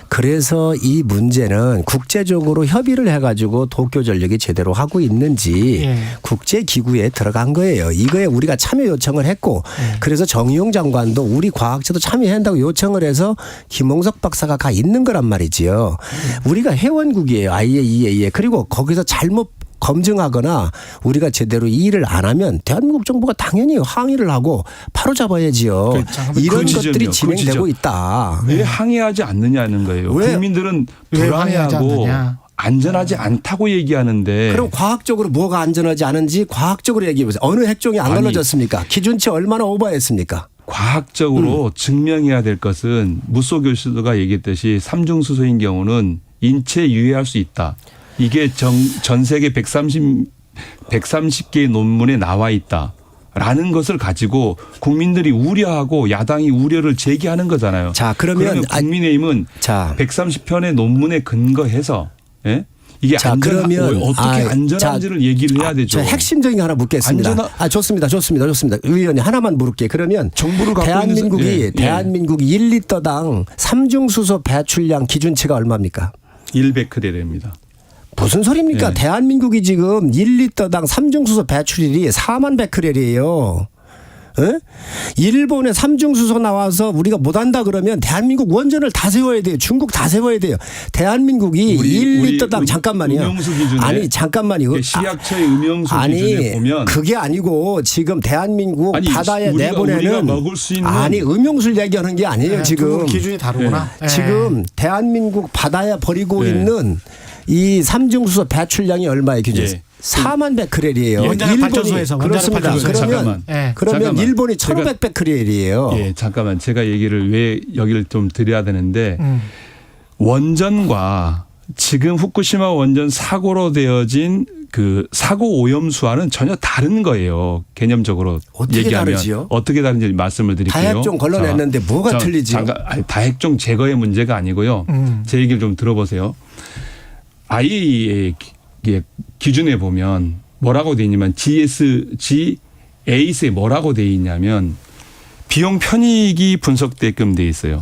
그래서 이 문제는 국제적으로 협의를 해가지고 도쿄전력이 제대로 하고 있는지 국제기구에 들어간 거예요. 이거에 우리가 참여 요청을 했고 그래서 정의용 장관도 우리 과학자도 참여해야 한다고 요청을 해서 김홍석 박사가 가 있는 거란 말이지요. 우리가 회원국이에요. IAEA에. 그리고 거기서 잘못 검증하거나 우리가 제대로 이 일을 안 하면 대한민국 정부가 당연히 항의를 하고 바로 잡아야지요. 이런 것들이 진행되고 있다. 왜 항의하지 않느냐는 거예요. 국민들은 불안해하고 안전하지 않다고 얘기하는데. 그럼 과학적으로 뭐가 안전하지 않은지 과학적으로 얘기해 보세요. 어느 핵종이 안 걸러졌습니까? 기준치 얼마나 오버했습니까? 과학적으로 증명해야 될 것은 무소 교수가 얘기했듯이 삼중수소인 경우는 인체에 유해할 수 있다. 이게 전 세계 130개의 논문에 나와 있다라는 것을 가지고 국민들이 우려하고 야당이 우려를 제기하는 거잖아요. 자, 그러면 국민의힘은 130편의 논문에 근거해서 이게 어떻게 안전한지를 얘기를 해야 되죠. 핵심적인 거 하나 묻겠습니다. 좋습니다. 의원님 하나만 물을게요. 그러면 정부를 갖고 대한민국이 1리터당 삼중수소 배출량 기준치가 얼마입니까? 1베크렐입니다. 무슨 소리입니까? 대한민국이 지금 1리터당 삼중수소 배출일이 4만 베크렐이에요. 일본에 삼중수소 나와서 우리가 못한다 그러면 대한민국 원전을 다 세워야 돼요. 중국 다 세워야 돼요. 대한민국이 1리터당 잠깐만요. 아니 잠깐만요. 시약처의 음용수 기준에 보면 그게 아니고 지금 대한민국 바다에 내보내는 먹을 수 있는 음용수를 얘기하는 게 아니에요. 지금 기준이 다르구나. 지금 대한민국 바다에 버리고 있는 이 삼중수소 배출량이 얼마예요, 기준? 4만 베크렐이에요. 원자력 발전소에서. 그렇습니다. 그러면 일본이 1,500 베크렐이에요. 잠깐만. 제가 얘기를 왜 여기를 좀 드려야 되는데 원전과 지금 후쿠시마 원전 사고로 되어진 그 사고 오염수와는 전혀 다른 거예요. 개념적으로 어떻게 얘기하면. 다르지요? 어떻게 다른지 말씀을 드릴게요. 다핵종 걸러냈는데 뭐가 틀리지요? 다핵종 제거의 문제가 아니고요. 제 얘기를 좀 들어보세요. IAEA 기준에 보면 뭐라고 돼 있냐면 GSA에 뭐라고 돼 있냐면 비용 편익이 분석되게끔 돼 있어요.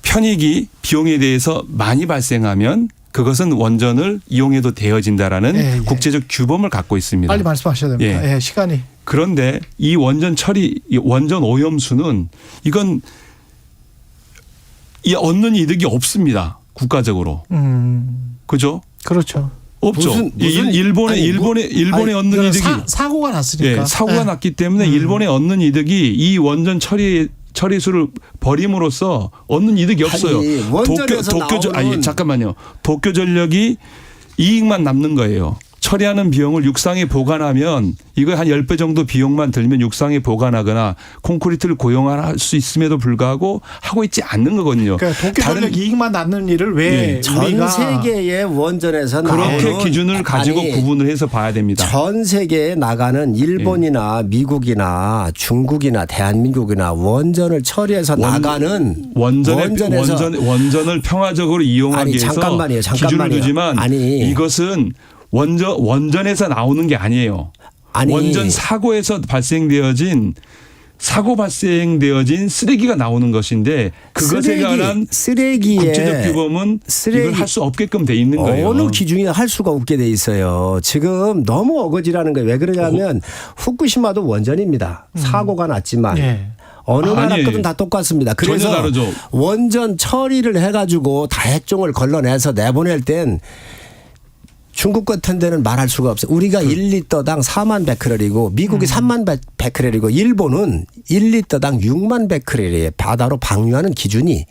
편익이 비용에 대해서 많이 발생하면 그것은 원전을 이용해도 되어진다라는 국제적 규범을 갖고 있습니다. 빨리 말씀하셔야 됩니다. 시간이. 그런데 이 원전 오염수는 이건 얻는 이득이 없습니다. 국가적으로. 그죠? 그렇죠. 없죠. 일본에 얻는 이득이 사고가 났으니까. 사고가 났기 때문에 일본에 얻는 이득이 이 원전 처리수를 버림으로써 얻는 이득이 없어요. 원전에서 잠깐만요. 도쿄전력이 이익만 남는 거예요. 처리하는 비용을 육상에 보관하면 이거 한 10배 정도 비용만 들면 육상에 보관하거나 콘크리트를 고용할 수 있음에도 불구하고 하고 있지 않는 거거든요. 그러니까 도쿄전력 이익만 낳는 일을 왜 전 세계의 원전에서 그렇게 기준을 가지고 구분을 해서 봐야 됩니다. 전 세계에 나가는 일본이나 미국이나 중국이나 대한민국이나 원전을 처리해서 나가는 원전을 평화적으로 이용하기 위해서 기준을 두지만 이것은 원전에서 나오는 게 아니에요. 원전 사고에서 발생되어진 쓰레기가 나오는 것인데 그것에 관한 국제적 규범은 이걸 할 수 없게끔 돼 있는 거예요. 어느 기준이 할 수가 없게 돼 있어요. 지금 너무 어거지라는 거예요. 왜 그러냐면 후쿠시마도 원전입니다. 사고가 났지만. 어느 나라 거든 다 똑같습니다. 그래서 원전 처리를 해가지고 다핵종을 걸러내서 내보낼 땐 중국 같은 데는 말할 수가 없어요. 우리가 1리터당 4만 베크렐이고 미국이 3만 베크렐이고 일본은 1리터당 6만 베크렐이에요. 바다로 방류하는 기준이.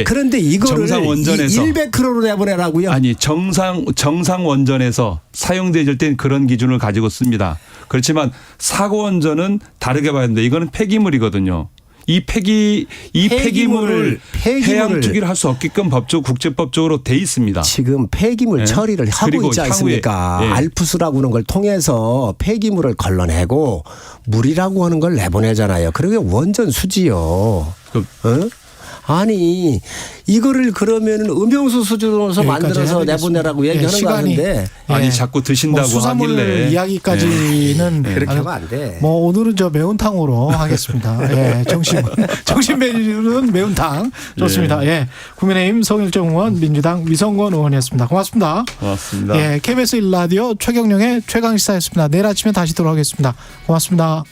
그런데 이거를 1베크렐로 내보내라고요? 아니 정상 원전에서 사용될 땐 그런 기준을 가지고 씁니다. 그렇지만 사고 원전은 다르게 봐야 되는데 이거는 폐기물이거든요. 이 폐기물을 해양 투기를 할 수 없게끔 국제법적으로 돼 있습니다. 지금 폐기물 처리를 하고 있지 않습니까? 알프스라고 하는 걸 통해서 폐기물을 걸러내고 물이라고 하는 걸 내보내잖아요. 그러게 원전 수지요. 아니 이거를 그러면 음용수 수준으로서 만들어서 내보내라고 얘기하는 거 같은데 아니 자꾸 드신다고 수산물 하길래 이야기까지는 그렇게 하면 안 돼. 오늘은 저 매운탕으로 하겠습니다. 정신 메뉴는 매운탕 좋습니다. 국민의힘 송일정 의원, 민주당 위성권 의원이었습니다. 고맙습니다. 고맙습니다. KBS 1라디오 최경영의 최강시사였습니다. 내일 아침에 다시 돌아오겠습니다. 고맙습니다.